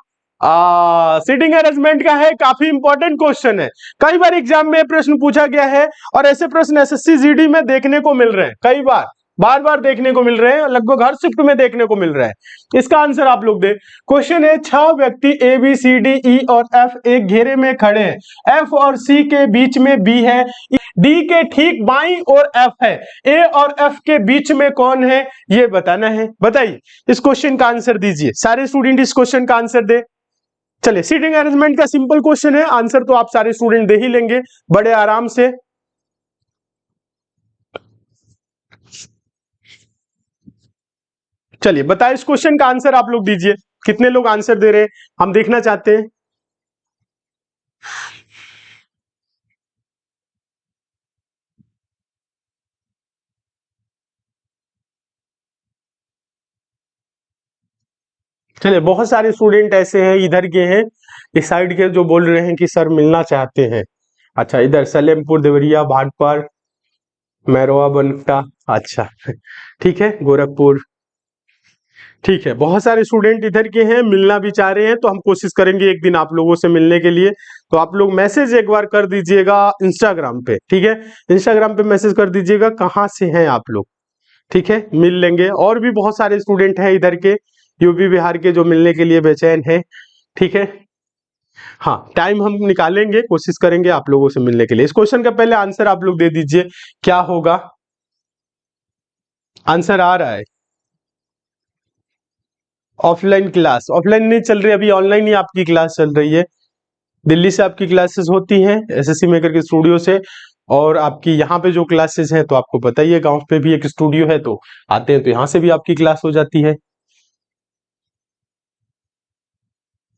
सीटिंग अरेंजमेंट का है, काफी इंपॉर्टेंट क्वेश्चन है। कई बार एग्जाम में प्रश्न पूछा गया है और ऐसे प्रश्न एसएससी जीडी में देखने को मिल रहे हैं, कई बार बार बार देखने को मिल रहे हैं, लगभग हर शिफ्ट में देखने को मिल रहा है। इसका आंसर आप लोग दे। क्वेश्चन है 6 व्यक्ति A B C D E और एफ एक घेरे में खड़े हैं। एफ और सी के बीच में बी है, डी के ठीक बाईं ओर एफ है। ए और एफ के बीच में कौन है ये बताना है। बताइए, इस क्वेश्चन का आंसर दीजिए। सारे स्टूडेंट इस क्वेश्चन का आंसर दे। चलिए सीटिंग अरेंजमेंट का सिंपल क्वेश्चन है, आंसर तो आप सारे स्टूडेंट दे ही लेंगे बड़े आराम से। चलिए बताइए, इस क्वेश्चन का आंसर आप लोग दीजिए। कितने लोग आंसर दे रहे हैं, हम देखना चाहते हैं। चलिए बहुत सारे स्टूडेंट ऐसे हैं इधर के हैं, इस साइड के, जो बोल रहे हैं कि सर मिलना चाहते हैं। अच्छा, इधर सलेमपुर, देवरिया, भाटपार, मैरवा, बनकटा, अच्छा ठीक है, गोरखपुर, ठीक है। बहुत सारे स्टूडेंट इधर के हैं, मिलना भी चाह रहे हैं, तो हम कोशिश करेंगे एक दिन आप लोगों से मिलने के लिए। तो आप लोग मैसेज एक बार कर दीजिएगा इंस्टाग्राम पे, ठीक है। इंस्टाग्राम पे मैसेज कर दीजिएगा कहाँ से हैं आप लोग, ठीक है, मिल लेंगे। और भी बहुत सारे स्टूडेंट हैं इधर के, यूपी बिहार के, जो मिलने के लिए बेचैन है, ठीक है। हाँ, टाइम हम निकालेंगे, कोशिश करेंगे आप लोगों से मिलने के लिए। इस क्वेश्चन का पहले आंसर आप लोग दे दीजिए, क्या होगा? आंसर आ रहा है? ऑफलाइन क्लास, ऑफलाइन नहीं चल रही अभी, ऑनलाइन ही आपकी क्लास चल रही है। दिल्ली से आपकी क्लासेस होती हैं एसएससी मेकर के स्टूडियो से, और आपकी यहाँ पे जो क्लासेस हैं तो आपको पता ही है, गांव पे भी एक स्टूडियो है, तो आते हैं तो यहाँ से भी आपकी क्लास हो जाती है।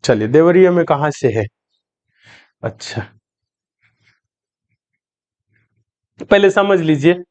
चलिए, देवरिया में कहाँ से है? अच्छा, पहले समझ लीजिए।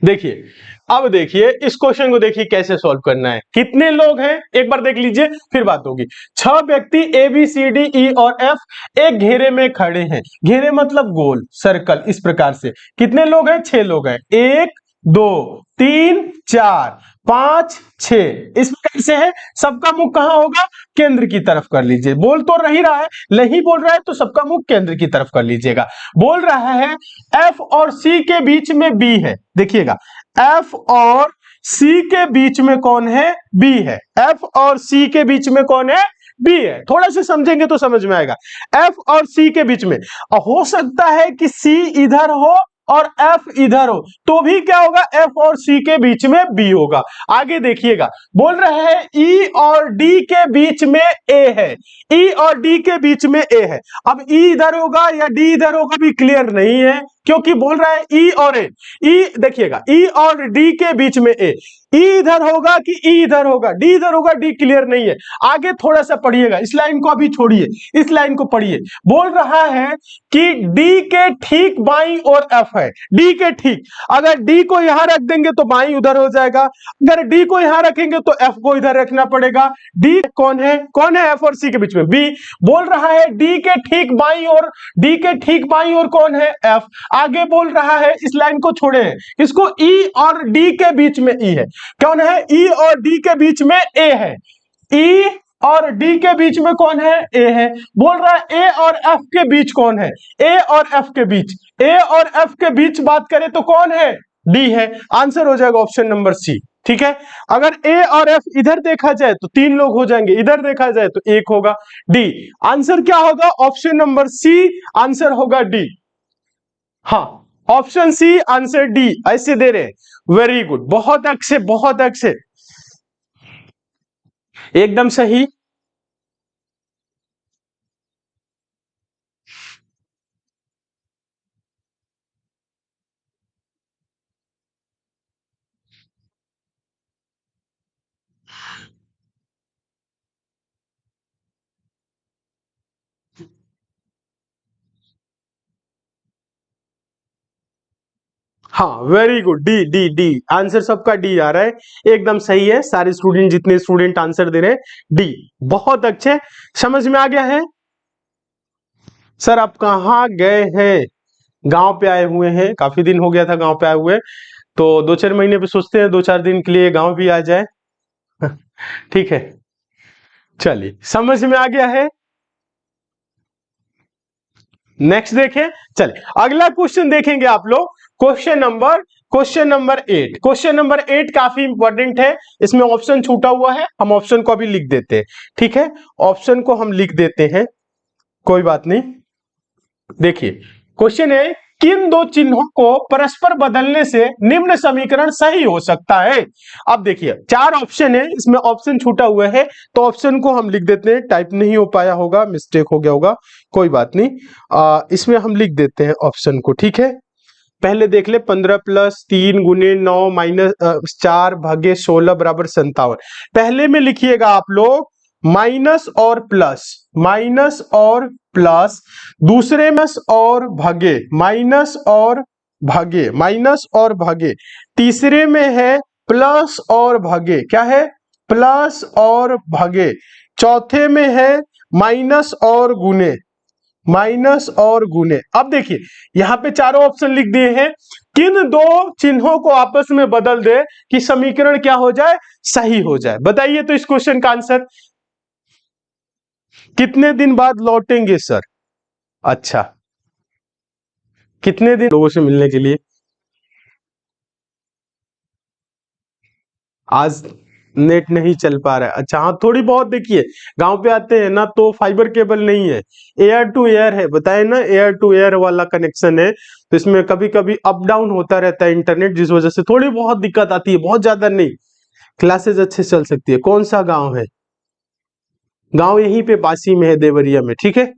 देखिए, अब देखिए इस क्वेश्चन को, देखिए कैसे सॉल्व करना है। कितने लोग हैं एक बार देख लीजिए, फिर बात होगी। 6 व्यक्ति A B C D E और एफ एक घेरे में खड़े हैं। घेरे मतलब गोल, सर्कल, इस प्रकार से। कितने लोग हैं? 6 लोग हैं। 1 2 3 4 5 6, इस प्रकार से है। सबका मुख कहां होगा? केंद्र की तरफ कर लीजिए। बोल तो नहीं रहा है, नहीं बोल रहा है, तो सबका मुख केंद्र की तरफ कर लीजिएगा। बोल रहा है एफ और सी के बीच में बी है। देखिएगा, एफ और सी के बीच में कौन है? बी है। एफ और सी के बीच में कौन है? बी है। थोड़ा सा समझेंगे तो समझ में आएगा। एफ और सी के बीच में हो सकता है कि सी इधर हो और एफ इधर हो, तो भी क्या होगा, एफ और सी के बीच में बी होगा। आगे देखिएगा, बोल रहे हैं ई और डी के बीच में ए है, ई और डी के बीच में ए है। अब ई इधर होगा या डी इधर होगा भी क्लियर नहीं है, क्योंकि बोल रहा है ई और ए। ई देखिएगा, ई और डी के बीच में ए, ई इधर होगा कि ई इधर होगा, डी इधर होगा, डी क्लियर नहीं है। आगे थोड़ा सा पढ़िएगा, इस लाइन को अभी छोड़िए, इस लाइन को पढ़िए। बोल रहा है कि डी के ठीक बाईं ओर एफ है, डी के ठीक। अगर डी को यहां रख देंगे तो बाईं उधर हो जाएगा, अगर डी को यहां रखेंगे तो एफ को इधर रखना पड़ेगा। डी कौन है, कौन है एफ और सी के बीच में, बी। बोल रहा है डी के ठीक बाईं ओर, डी के ठीक बाईं ओर कौन है, एफ। आगे बोल रहा है, इस लाइन को छोड़े हैं, इसको ई और डी के बीच में ई है, कौन है, ई और डी के बीच में ए है, ई और डी के बीच में कौन है, ए है। बोल रहा है ए और एफ के बीच कौन है, ए और एफ के बीच, ए और एफ के बीच बात करें तो कौन है, डी है। आंसर हो जाएगा ऑप्शन नंबर सी। ठीक है, अगर ए और एफ इधर देखा जाए तो 3 लोग हो जाएंगे, इधर देखा जाए तो 1 होगा, डी। आंसर क्या होगा, ऑप्शन नंबर सी, आंसर होगा डी। हाँ, ऑप्शन सी, आंसर डी, ऐसे दे रहे हैं। वेरी गुड, बहुत अच्छे, बहुत अच्छे, एकदम सही। हाँ, very good, D D D, answer सबका डी आ रहा है, एकदम सही है। सारे स्टूडेंट, जितने स्टूडेंट आंसर दे रहे हैं, डी। बहुत अच्छे, समझ में आ गया है। सर आप कहाँ गए हैं, गांव पे आए हुए हैं, काफी दिन हो गया था गांव पे आए हुए, तो 2-4 महीने पे सोचते हैं 2-4 दिन के लिए गांव भी आ जाए। ठीक है, चलिए, समझ में आ गया है। नेक्स्ट देखें, चलिए अगला क्वेश्चन देखेंगे आप लोग। Question number 8। क्वेश्चन नंबर 8 काफी इंपॉर्टेंट है, इसमें ऑप्शन छूटा हुआ है, हम ऑप्शन को अभी लिख देते हैं। ठीक है, ऑप्शन को हम लिख देते हैं, कोई बात नहीं। देखिए, क्वेश्चन है, किन दो चिन्हों को परस्पर बदलने से निम्न समीकरण सही हो सकता है। अब देखिए, 4 ऑप्शन है, इसमें ऑप्शन छूटा हुआ है, तो ऑप्शन को हम लिख देते हैं। टाइप नहीं हो पाया होगा, मिस्टेक हो गया होगा, कोई बात नहीं। इसमें हम लिख देते हैं ऑप्शन को। ठीक है, पहले देख ले, 15 + 3 × 9 - 4 / 16 = 57। पहले में लिखिएगा आप लोग माइनस और प्लस, माइनस और प्लस, दूसरे में और भागे, माइनस और भागे, माइनस और भागे, तीसरे में है प्लस और भागे, क्या है, प्लस और भागे, चौथे में है माइनस और गुने, माइनस और गुने। अब देखिए, यहां पे चारों ऑप्शन लिख दिए हैं, किन दो चिन्हों को आपस में बदल दे कि समीकरण क्या हो जाए, सही हो जाए। बताइए तो इस क्वेश्चन का आंसर। कितने दिन बाद लौटेंगे सर, अच्छा, कितने दिन लोगों से मिलने के लिए, आज नेट नहीं चल पा रहा है, अच्छा हाँ, थोड़ी बहुत देखिए, गांव पे आते हैं ना तो फाइबर केबल नहीं है, एयर टू एयर है, बताए ना, एयर टू एयर वाला कनेक्शन है, तो इसमें कभी कभी अप डाउन होता रहता है इंटरनेट, जिस वजह से थोड़ी बहुत दिक्कत आती है, बहुत ज्यादा नहीं, क्लासेस अच्छे चल सकती है। कौन सा गाँव है, गाँव यहीं पे पासी में है, देवरिया में। ठीक है,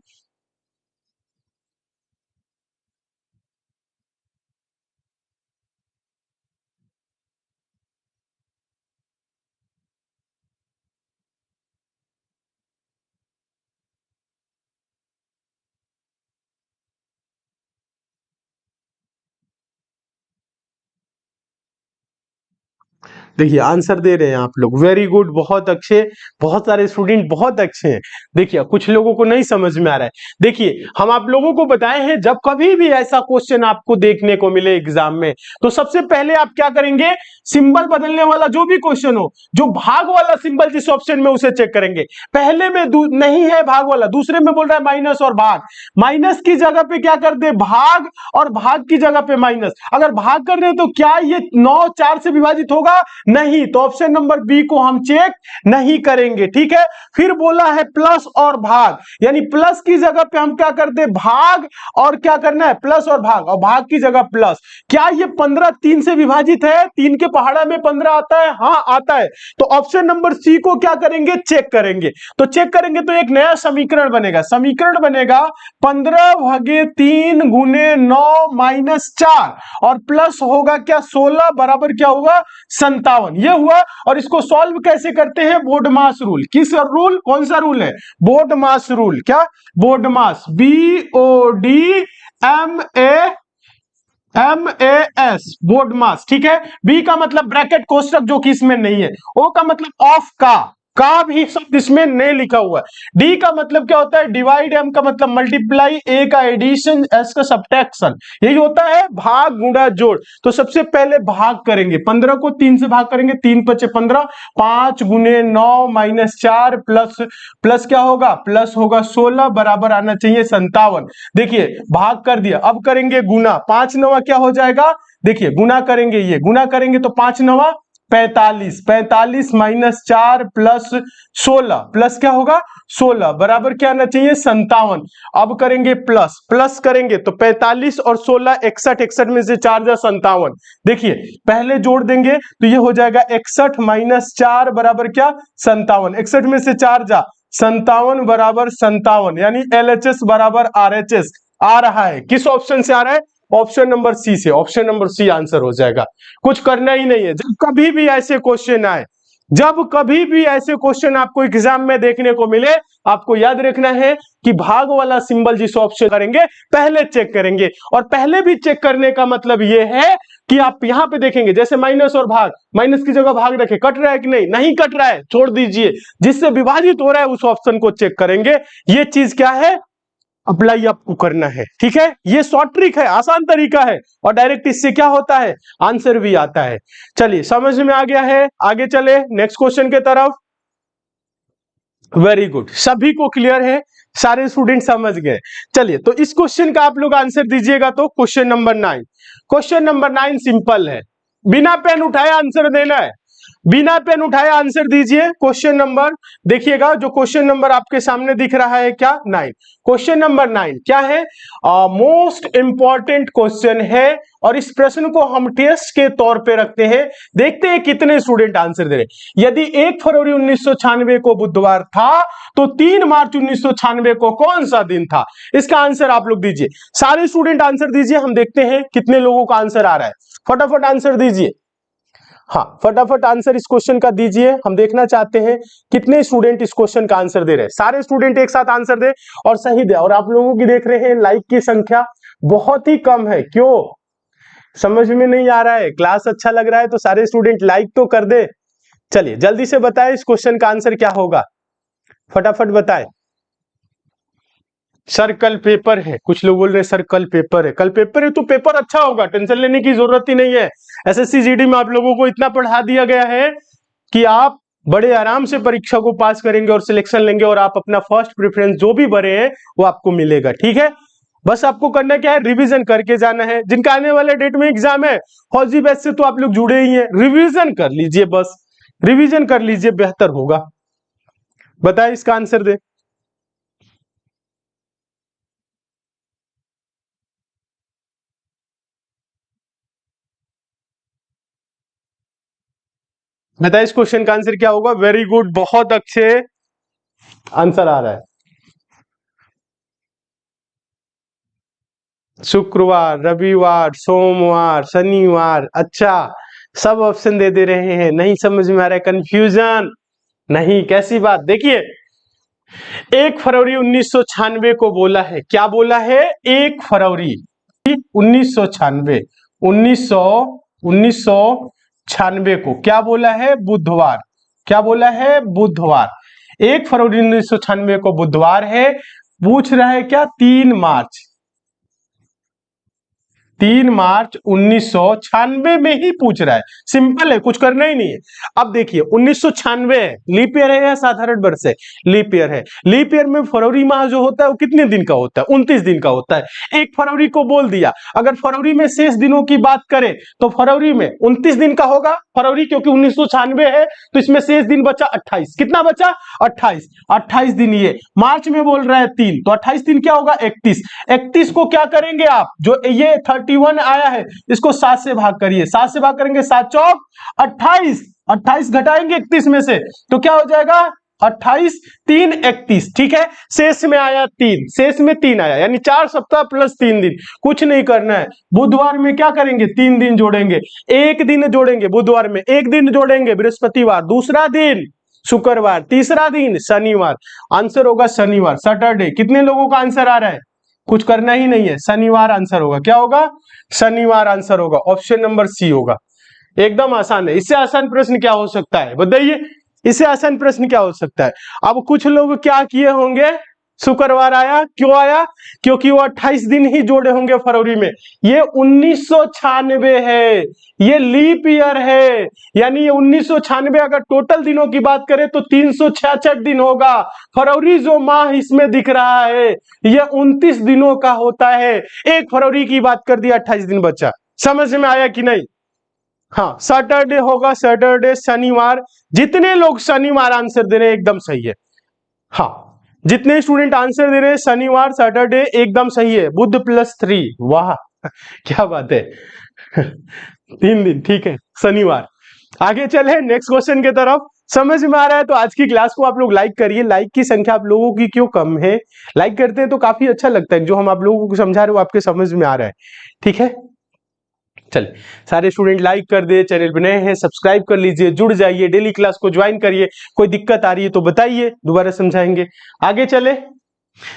देखिए आंसर दे रहे हैं आप लोग, वेरी गुड, बहुत अच्छे, बहुत सारे स्टूडेंट बहुत अच्छे हैं। देखिए कुछ लोगों को नहीं समझ में आ रहा है, देखिए हम आप लोगों को बताए हैं, जब कभी भी ऐसा क्वेश्चन आपको देखने को मिले एग्जाम में, तो सबसे पहले आप क्या करेंगे, सिंबल बदलने वाला जो भी क्वेश्चन हो, जो भाग वाला सिंबल जिस ऑप्शन में, उसे चेक करेंगे। पहले में नहीं है भाग वाला, दूसरे में बोल रहा है माइनस और भाग, माइनस की जगह पे क्या कर दे, भाग, और भाग की जगह पे माइनस। अगर भाग कर रहे हैं तो क्या ये 9 4 से विभाजित होगा, नहीं, तो ऑप्शन नंबर बी को हम चेक नहीं करेंगे। ठीक है, फिर बोला है प्लस और भाग, यानी प्लस की जगह पे हम क्या करते हैं, भाग, और क्या करना है, प्लस और भाग की जगह प्लस। क्या ये 15 3 से विभाजित है? 3 के पहाड़ा में 15 आता है? हाँ आता है। तो ऑप्शन नंबर सी को क्या करेंगे, चेक करेंगे। तो चेक करेंगे तो एक नया समीकरण बनेगा, समीकरण बनेगा 15/3 गुने 9 माइनस 4 और प्लस होगा क्या 16 बराबर क्या होगा 57। ये हुआ। और इसको सॉल्व कैसे करते हैं, बोर्डमास रूल। किस रूल, कौन सा रूल है, बोर्डमास रूल। क्या, बोर्डमास, BODMAS, बोर्डमास। ठीक है, बी का मतलब ब्रैकेट कोष्टक जो कि इसमें नहीं है, ओ का मतलब ऑफ का भी शब्द इसमें नहीं लिखा हुआ है। डी का मतलब क्या होता है, डिवाइड, एम का मतलब मल्टीप्लाई, ए का एडिशन, एस का सब्ट्रैक्शन। यही होता है भाग गुणा जोड़। तो सबसे पहले भाग करेंगे, 15 को 3 से भाग करेंगे, 3 × 5 = 15, 5 गुने 9 माइनस 4 प्लस क्या होगा, प्लस होगा 16 बराबर आना चाहिए 57। देखिए भाग कर दिया, अब करेंगे गुना, 5 9 क्या हो जाएगा, देखिए गुना करेंगे, ये गुना करेंगे तो 5 9 45, 45 माइनस 4 प्लस 16, प्लस क्या होगा 16 बराबर क्या आना चाहिए 57। अब करेंगे प्लस करेंगे तो 45 और 16 61, 61 में से 4 जा 57। देखिए पहले जोड़ देंगे तो ये हो जाएगा 61 माइनस 4 बराबर क्या 57, 61 में से 4 जा 57 बराबर 57, यानी LHS बराबर RHS आ रहा है। किस ऑप्शन से आ रहा है, ऑप्शन नंबर सी से। ऑप्शन नंबर सी आंसर हो जाएगा, कुछ करना ही नहीं है। जब कभी भी ऐसे क्वेश्चन आए, जब कभी भी ऐसे क्वेश्चन आपको एग्जाम में देखने को मिले, आपको याद रखना है कि भाग वाला सिंबल जिस ऑप्शन करेंगे पहले चेक करेंगे। और पहले भी चेक करने का मतलब यह है कि आप यहां पे देखेंगे, जैसे माइनस और भाग, माइनस की जगह भाग रखे, कट रहा है कि नहीं, नहीं कट रहा है, छोड़ दीजिए, जिससे विभाजित हो रहा है उस ऑप्शन को चेक करेंगे। ये चीज क्या है, अप्लाई आपको करना है। ठीक है, ये शॉर्ट ट्रिक है, आसान तरीका है, और डायरेक्ट इससे क्या होता है, आंसर भी आता है। चलिए समझ में आ गया है, आगे चले नेक्स्ट क्वेश्चन के तरफ। वेरी गुड, सभी को क्लियर है, सारे स्टूडेंट समझ गए। चलिए तो इस क्वेश्चन का आप लोग आंसर दीजिएगा। तो question number 9, question number 9 simple है, बिना पेन उठाए आंसर देना है, बिना पेन उठाए आंसर दीजिए। क्वेश्चन नंबर देखिएगा, जो क्वेश्चन नंबर आपके सामने दिख रहा है क्या, 9। क्वेश्चन नंबर 9 क्या है, मोस्ट इंपॉर्टेंट क्वेश्चन है, और इस प्रश्न को हम टेस्ट के तौर पे रखते हैं, देखते हैं कितने स्टूडेंट आंसर दे रहे। यदि 1 फरवरी 1996 को बुधवार था, तो 3 मार्च 1996 को कौन सा दिन था, इसका आंसर आप लोग दीजिए। सारे स्टूडेंट आंसर दीजिए, हम देखते हैं कितने लोगों का आंसर आ रहा है। फटाफट आंसर दीजिए, हाँ फटाफट आंसर इस क्वेश्चन का दीजिए। हम देखना चाहते हैं कितने स्टूडेंट इस क्वेश्चन का आंसर दे रहे हैं। सारे स्टूडेंट एक साथ आंसर दे और सही दे। और आप लोगों की देख रहे हैं लाइक की संख्या बहुत ही कम है, क्यों, समझ में नहीं आ रहा है, क्लास अच्छा लग रहा है तो सारे स्टूडेंट लाइक तो कर दे। चलिए जल्दी से बताएं इस क्वेश्चन का आंसर क्या होगा, फटाफट बताएं। सर कल पेपर है, कुछ लोग बोल रहे हैं सर कल पेपर है, कल पेपर है तो पेपर अच्छा होगा, टेंशन लेने की जरूरत ही नहीं है। एसएससी जीडी में आप लोगों को इतना पढ़ा दिया गया है कि आप बड़े आराम से परीक्षा को पास करेंगे और सिलेक्शन लेंगे, और आप अपना फर्स्ट प्रेफरेंस जो भी भरे हैं वो आपको मिलेगा। ठीक है, बस आपको करना क्या है, रिवीजन करके जाना है। जिनका आने वाले डेट में एग्जाम है, फौजी बैच से तो आप लोग जुड़े ही हैं, रिवीजन कर लीजिए, बस रिवीजन कर लीजिए, बेहतर होगा। बताए इसका आंसर दे। बताइए इस क्वेश्चन का आंसर क्या होगा। वेरी गुड, बहुत अच्छे आंसर आ रहा है। शुक्रवार, रविवार, सोमवार, शनिवार, अच्छा सब ऑप्शन दे रहे हैं, नहीं समझ में आ रहा है, कंफ्यूजन नहीं, कैसी बात। देखिए 1 फरवरी 1996 को बोला है, क्या बोला है, 1 फरवरी 1996, 1996 को क्या बोला है, बुधवार, क्या बोला है, बुधवार। 1 फरवरी 1996 को बुधवार है, पूछ रहा है क्या, 3 मार्च, 3 मार्च 1996 में ही पूछ रहा है। सिंपल है, कुछ करना ही नहीं है। अब देखिए 1996 है, लीप ईयर है या साधारण वर्ष है? लीप ईयर है। लीप ईयर में फरवरी माह जो होता है वो कितने दिन का होता है? 29 दिन का होता है। 1 फरवरी को बोल दिया, अगर फरवरी में शेष दिनों की बात करें तो फरवरी में 29 दिन का होगा फरवरी, क्योंकि 1996 है तो इसमें शेष दिन बचा 28। कितना बचा? 28। 28 दिन। ये मार्च में बोल रहा है 3, तो 28 दिन क्या होगा? 31। 31 को क्या करेंगे आप? जो ये 31 आया है इसको 7 से भाग करिए। 7 से भाग करेंगे 7 चौक 28। 28 घटाएंगे 31 में से तो क्या हो जाएगा? 28 3 31। ठीक है, शेष में आया 3, शेष में 3 आया, यानी 4 सप्ताह प्लस 3 दिन। कुछ नहीं करना है, बुधवार में क्या करेंगे? 3 दिन जोड़ेंगे, एक दिन जोड़ेंगे बुधवार में, एक दिन जोड़ेंगे बृहस्पतिवार, दूसरा दिन शुक्रवार, तीसरा दिन शनिवार। आंसर होगा शनिवार, सैटरडे। कितने लोगों का आंसर आ रहा है? कुछ करना ही नहीं है, शनिवार आंसर होगा। क्या होगा? शनिवार आंसर होगा। ऑप्शन नंबर सी होगा। एकदम आसान है। इससे आसान प्रश्न क्या हो सकता है बताइए? इससे आसान प्रश्न क्या हो सकता है? अब कुछ लोग क्या किए होंगे, शुक्रवार आया, क्यों आया? क्योंकि वो 28 दिन ही जोड़े होंगे फरवरी में। ये 1996 है, ये लीप ईयर है, यानी ये 1996 अगर टोटल दिनों की बात करें तो 366 दिन होगा। फरवरी जो माह इसमें दिख रहा है ये 29 दिनों का होता है। 1 फरवरी की बात कर दिया, 28 दिन बचा। समझ में आया कि नहीं? हाँ, सैटरडे होगा, सैटरडे शनिवार। जितने लोग शनिवार आंसर दे रहे हैं एकदम सही है। हाँ, जितने स्टूडेंट आंसर दे रहे हैं शनिवार सैटरडे एकदम सही है। बुध प्लस 3, वाह क्या बात है 3 दिन। ठीक है, शनिवार। आगे चले नेक्स्ट क्वेश्चन की तरफ। समझ में आ रहा है तो आज की क्लास को आप लोग लाइक करिए। लाइक की संख्या आप लोगों की क्यों कम है? लाइक करते हैं तो काफी अच्छा लगता है, जो हम आप लोगों को समझा रहे हो आपके समझ में आ रहा है। ठीक है, चलिए सारे स्टूडेंट लाइक कर दे, चैनल पे नए हैं सब्सक्राइब कर लीजिए, जुड़ जाइए, डेली क्लास को ज्वाइन करिए। कोई दिक्कत आ रही है तो बताइए, दोबारा समझाएंगे। आगे चले,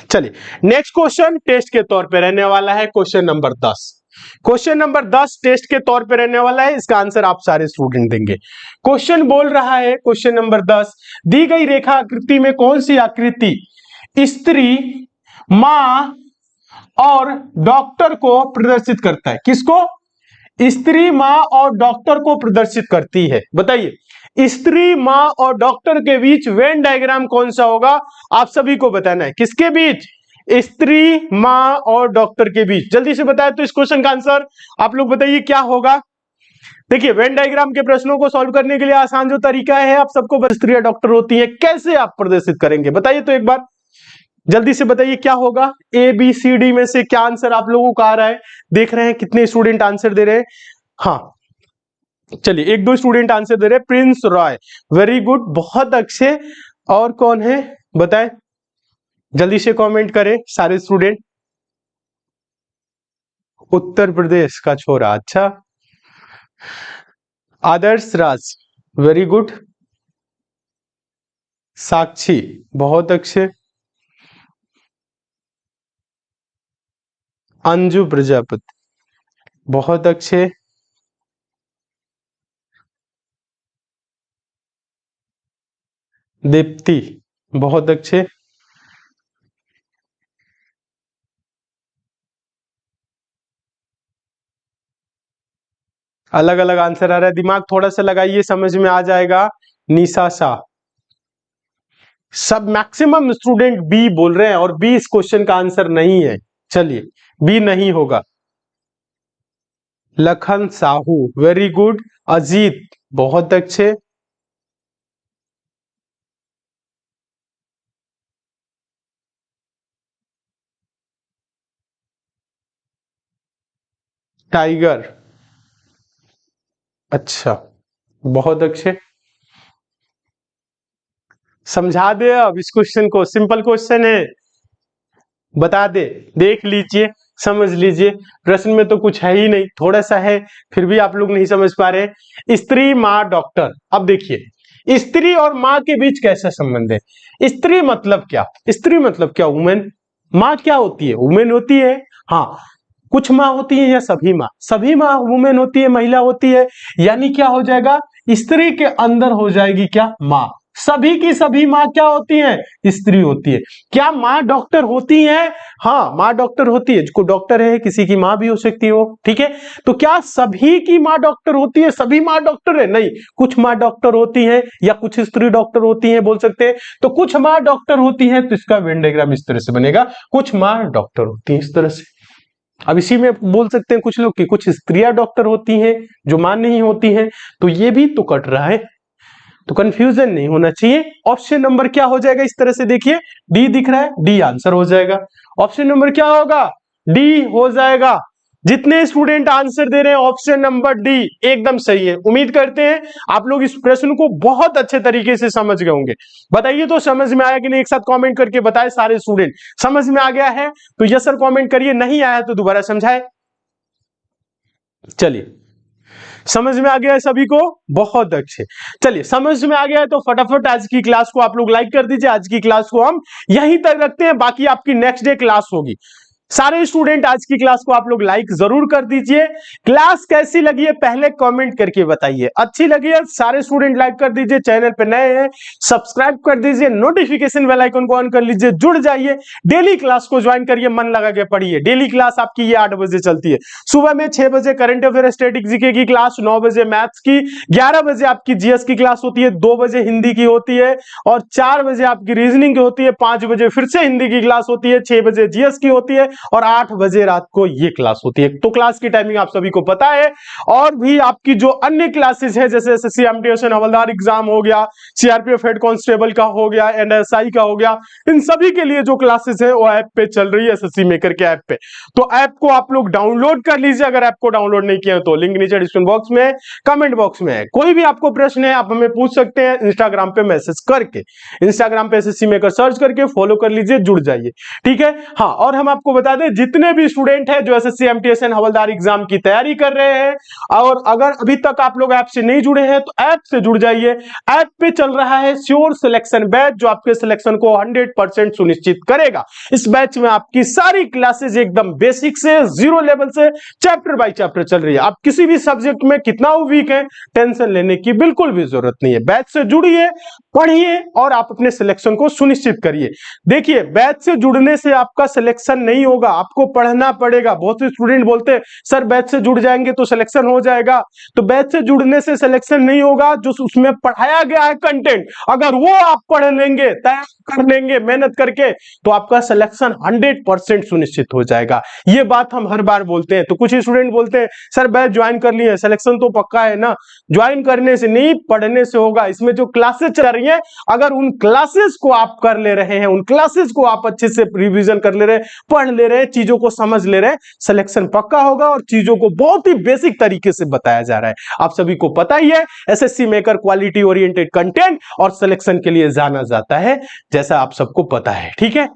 चलिए नेक्स्ट क्वेश्चन टेस्ट के तौर पे रहने वाला है। Question number 10, question number 10 test के तौर पे रहने वाला है। इसका आंसर आप सारे स्टूडेंट देंगे। क्वेश्चन बोल रहा है, क्वेश्चन नंबर 10, दी गई रेखा आकृति में कौन सी आकृति स्त्री, मां और डॉक्टर को प्रदर्शित करता है? किसको? स्त्री, मां और डॉक्टर को प्रदर्शित करती है। बताइए स्त्री, मां और डॉक्टर के बीच वेन डायग्राम कौन सा होगा? आप सभी को बताना है। किसके बीच? स्त्री, मां और डॉक्टर के बीच। जल्दी से बताए तो इस क्वेश्चन का आंसर आप लोग बताइए क्या होगा। देखिए वेन डायग्राम के प्रश्नों को सॉल्व करने के लिए आसान जो तरीका है, आप सबको स्त्री या डॉक्टर होती है, कैसे आप प्रदर्शित करेंगे बताइए तो एक बार जल्दी से बताइए क्या होगा। ए बी सी डी में से क्या आंसर आप लोगों का आ रहा है? देख रहे हैं कितने स्टूडेंट आंसर दे रहे हैं। हाँ चलिए, 1-2 स्टूडेंट आंसर दे रहे हैं। प्रिंस रॉय, वेरी गुड, बहुत अच्छे। और कौन है बताएं, जल्दी से कमेंट करें सारे स्टूडेंट। उत्तर प्रदेश का छोरा, अच्छा। आदर्श राज, वेरी गुड। साक्षी, बहुत अच्छे। अंजू प्रजापति, बहुत अच्छे। दीप्ति, बहुत अच्छे। अलग अलग आंसर आ रहा है, दिमाग थोड़ा सा लगाइए, समझ में आ जाएगा। निशा शाह, सब मैक्सिमम स्टूडेंट बी बोल रहे हैं और बी इस क्वेश्चन का आंसर नहीं है। चलिए बी नहीं होगा। Lakhan Sahu, very good. अजीत, बहुत अच्छे। टाइगर, अच्छा, बहुत अच्छे। समझा दे अब इस क्वेश्चन को, सिंपल क्वेश्चन है, बता दे। देख लीजिए, समझ लीजिए, प्रश्न में तो कुछ है ही नहीं, थोड़ा सा है, फिर भी आप लोग नहीं समझ पा रहे। स्त्री, मां, डॉक्टर। अब देखिए स्त्री और मां के बीच कैसा संबंध है? स्त्री मतलब क्या? स्त्री मतलब क्या? वुमेन। मां क्या होती है? वुमेन होती है। हाँ, कुछ माँ होती है या सभी माँ? सभी माँ वुमेन होती है, महिला होती है, यानी क्या हो जाएगा? स्त्री के अंदर हो जाएगी क्या? माँ। सभी की सभी माँ क्या होती हैं? स्त्री होती है। क्या माँ डॉक्टर होती है? हाँ, माँ डॉक्टर होती है। जो डॉक्टर है किसी की माँ भी हो सकती है वो, ठीक है। तो क्या सभी की माँ डॉक्टर होती है? सभी माँ डॉक्टर है? नहीं, कुछ माँ डॉक्टर होती है या कुछ स्त्री डॉक्टर होती है बोल सकते हैं। तो कुछ माँ डॉक्टर होती है, तो इसका वेन डायग्राम इस तरह से बनेगा, कुछ माँ डॉक्टर होती है, इस तरह से। अब इसी में बोल सकते हैं कुछ लोग कि कुछ स्त्रियां डॉक्टर होती हैं जो मां नहीं होती हैं, तो ये भी तो कट रहा है, तो कंफ्यूजन नहीं होना चाहिए। ऑप्शन नंबर क्या हो जाएगा? इस तरह से देखिए, डी दिख रहा है, डी आंसर हो जाएगा। ऑप्शन नंबर क्या होगा? डी हो जाएगा। जितने स्टूडेंट आंसर दे रहे हैं ऑप्शन नंबर डी एकदम सही है। उम्मीद करते हैं आप लोग इस प्रश्न को बहुत अच्छे तरीके से समझ गए होंगे। बताइए तो समझ में आया कि नहीं? एक साथ कमेंट करके बताएं सारे स्टूडेंट। समझ में आ गया है तो यस सर कमेंट करिए, नहीं आया तो दोबारा समझाए। चलिए, समझ में आ गया है सभी को? बहुत अच्छे। चलिए, समझ में आ गया है तो फटाफट आज की क्लास को आप लोग लाइक कर दीजिए। आज की क्लास को हम यहीं तक रखते हैं, बाकी आपकी नेक्स्ट डे क्लास होगी। सारे स्टूडेंट आज की क्लास को आप लोग लाइक जरूर कर दीजिए। क्लास कैसी लगी है पहले कमेंट करके बताइए। अच्छी लगी है सारे स्टूडेंट लाइक कर दीजिए, चैनल पे नए हैं सब्सक्राइब कर दीजिए, नोटिफिकेशन बेल आइकन को ऑन कर लीजिए, जुड़ जाइए, डेली क्लास को ज्वाइन करिए, मन लगा के पढ़िए। डेली क्लास आपकी ये 8 बजे चलती है। सुबह में 6 बजे करंट अफेयर स्टैटिक जीके की क्लास, 9 बजे मैथ्स की, 11 बजे आपकी जीएस की क्लास होती है, 2 बजे हिंदी की होती है और 4 बजे आपकी रीजनिंग की होती है, 5 बजे फिर से हिंदी की क्लास होती है, 6 बजे जीएस की होती है और 8 बजे रात को ये क्लास होती है। तो क्लास की टाइमिंग आप सभी को पता है। और भी आपकी जो अन्य क्लासेस है जैसे एसएससी एमटीएस हवलदार एग्जाम हो गया, सीआरपीएफ हेड कांस्टेबल का हो गया, एनएसआई का हो गया, इन सभी के लिए जो क्लासेस है वो ऐप पे चल रही है, एसएससी मेकर के ऐप पे। तो ऐप को आप लोग डाउनलोड कर लीजिए। अगर ऐप को डाउनलोड नहीं किया तो लिंक नीचे डिस्क्रिप्शन बॉक्स में, कमेंट बॉक्स में है। कोई भी आपको प्रश्न है आप हमें पूछ सकते हैं इंस्टाग्राम पे मैसेज करके। इंस्टाग्राम पे एसएससी मेकर सर्च करके फॉलो कर लीजिए, जुड़ जाइए, ठीक है। हाँ, और हम आपको बता दें जितने भी स्टूडेंट हैं जो एसएससी एमटीएस हवलदार एग्जाम की तैयारी कर रहे हैं और अगर अभी तक आप लोग ऐप से नहीं जुड़े हैं तो ऐप से जुड़ जाइए। ऐप पे चल रहा है श्योर सिलेक्शन बैच जो आपके सिलेक्शन को 100% सुनिश्चित करेगा। इस बैच में आपकी सारी क्लासेस एकदम बेसिक से जीरो लेवल से चैप्टर बाय चैप्टर चल रही है। आप किसी भी सब्जेक्ट में कितना वीक है टेंशन लेने की बिल्कुल भी जरूरत नहीं है। बैच से जुड़िए, पढ़िए और आप अपने सिलेक्शन को सुनिश्चित करिए। देखिए, बैच से जुड़ने से आपका सिलेक्शन नहीं होगा, आपको पढ़ना पड़ेगा। बहुत से स्टूडेंट बोलते हैं सर बैच से जुड़ जाएंगे तो सिलेक्शन हो जाएगा। तो बैच से जुड़ने से सिलेक्शन नहीं होगा। जो उसमें पढ़ाया गया है कंटेंट अगर वो आप पढ़ लेंगे, तैयार कर लेंगे मेहनत करके, तो आपका सिलेक्शन 100% सुनिश्चित हो जाएगा। ये बात हम हर बार बोलते हैं। तो कुछ स्टूडेंट बोलते हैं सर बैच ज्वाइन कर लिए, सिलेक्शन तो पक्का है ना? ज्वाइन करने से नहीं, पढ़ने से होगा। इसमें जो क्लासेस चल रही है अगर उन क्लासेस को आप कर ले रहे हैं, उन क्लासेस को आप अच्छे से रिवीजन कर ले रहे हैं, पढ़ ले रहे हैं, चीजों को समझ ले रहे हैं, सिलेक्शन पक्का होगा। और चीजों को बहुत ही बेसिक तरीके से बताया जा रहा है। आप सभी को पता ही है SSC maker quality oriented content और सिलेक्शन के लिए जाना जाता है, जैसा आप सबको पता है, ठीक है।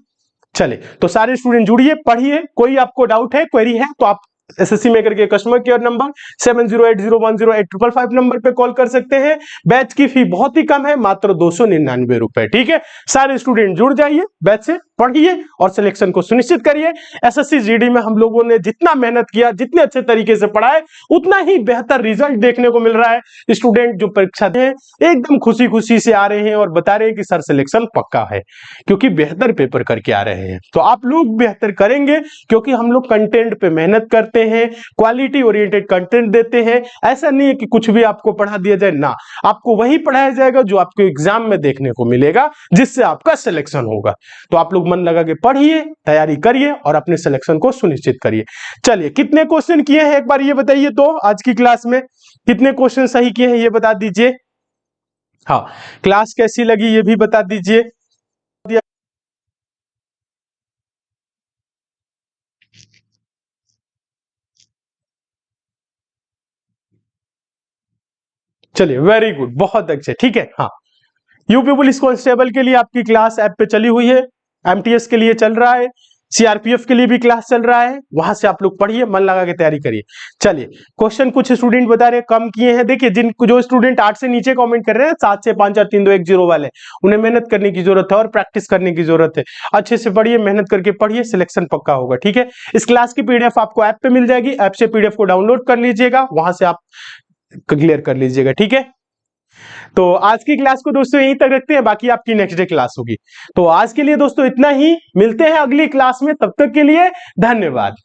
चले तो सारे स्टूडेंट जुड़िए, पढ़िए। कोई आपको डाउट है, क्वेरी है तो आप एसएससी मेकर के कस्टमर केयर नंबर 7080108555 नंबर पे कॉल कर सकते हैं। बैच की फी बहुत ही कम है, मात्र 299 रुपए, ठीक है। सारे स्टूडेंट जुड़ जाइए, बैच से पढ़िए और सिलेक्शन को सुनिश्चित करिए। एसएससी जीडी में हम लोगों ने जितना मेहनत किया, जितने अच्छे तरीके से पढ़ाए, उतना ही बेहतर रिजल्ट देखने को मिल रहा है। स्टूडेंट जो परीक्षा दे एकदम खुशी खुशी से आ रहे हैं और बता रहे हैं कि सर सिलेक्शन पक्का है, क्योंकि बेहतर पेपर करके आ रहे हैं। तो आप लोग बेहतर करेंगे क्योंकि हम लोग कंटेंट पे मेहनत करते हैं, क्वालिटी ओरिएंटेड कंटेंट देते हैं। ऐसा नहीं है कि कुछ भी आपको पढ़ा दिया जाए, ना, आपको वही पढ़ाया जाएगा जो आपको एग्जाम में देखने को मिलेगा, जिससे आपका सिलेक्शन होगा। तो आप लोग मन लगा के पढ़िए, तैयारी करिए और अपने सिलेक्शन को सुनिश्चित करिए। चलिए, कितने क्वेश्चन किए हैं एक बार ये बताइए तो आज की क्लास में कितने क्वेश्चन सही किए हैं ये बता दीजिए। हाँ, क्लास कैसी लगी ये भी बता दीजिए। चलिए, वेरी गुड, बहुत अच्छे, ठीक है। हाँ, यूपी पुलिस कांस्टेबल के लिए आपकी क्लास ऐप पे चली हुई है, एमटीएस के लिए चल रहा है, सीआरपीएफ के लिए भी क्लास चल रहा है। वहां से आप लोग पढ़िए, मन लगा के तैयारी करिए। चलिए, क्वेश्चन कुछ स्टूडेंट बता रहे हैं कम किए हैं। देखिए, जो स्टूडेंट 8 से नीचे कमेंट कर रहे हैं, 7 से 5 4 3 2 1 0 वाले, उन्हें मेहनत करने की जरूरत है और प्रैक्टिस करने की जरूरत है। अच्छे से पढ़िए, मेहनत करके पढ़िए, सिलेक्शन पक्का होगा, ठीक है। इस क्लास की पीडीएफ आपको ऐप पे मिल जाएगी, ऐप से पीडीएफ को डाउनलोड कर लीजिएगा, वहां से आप क्लियर कर लीजिएगा, ठीक है। तो आज की क्लास को दोस्तों यहीं तक रखते हैं, बाकी आपकी नेक्स्ट डे क्लास होगी। तो आज के लिए दोस्तों इतना ही, मिलते हैं अगली क्लास में, तब तक के लिए धन्यवाद।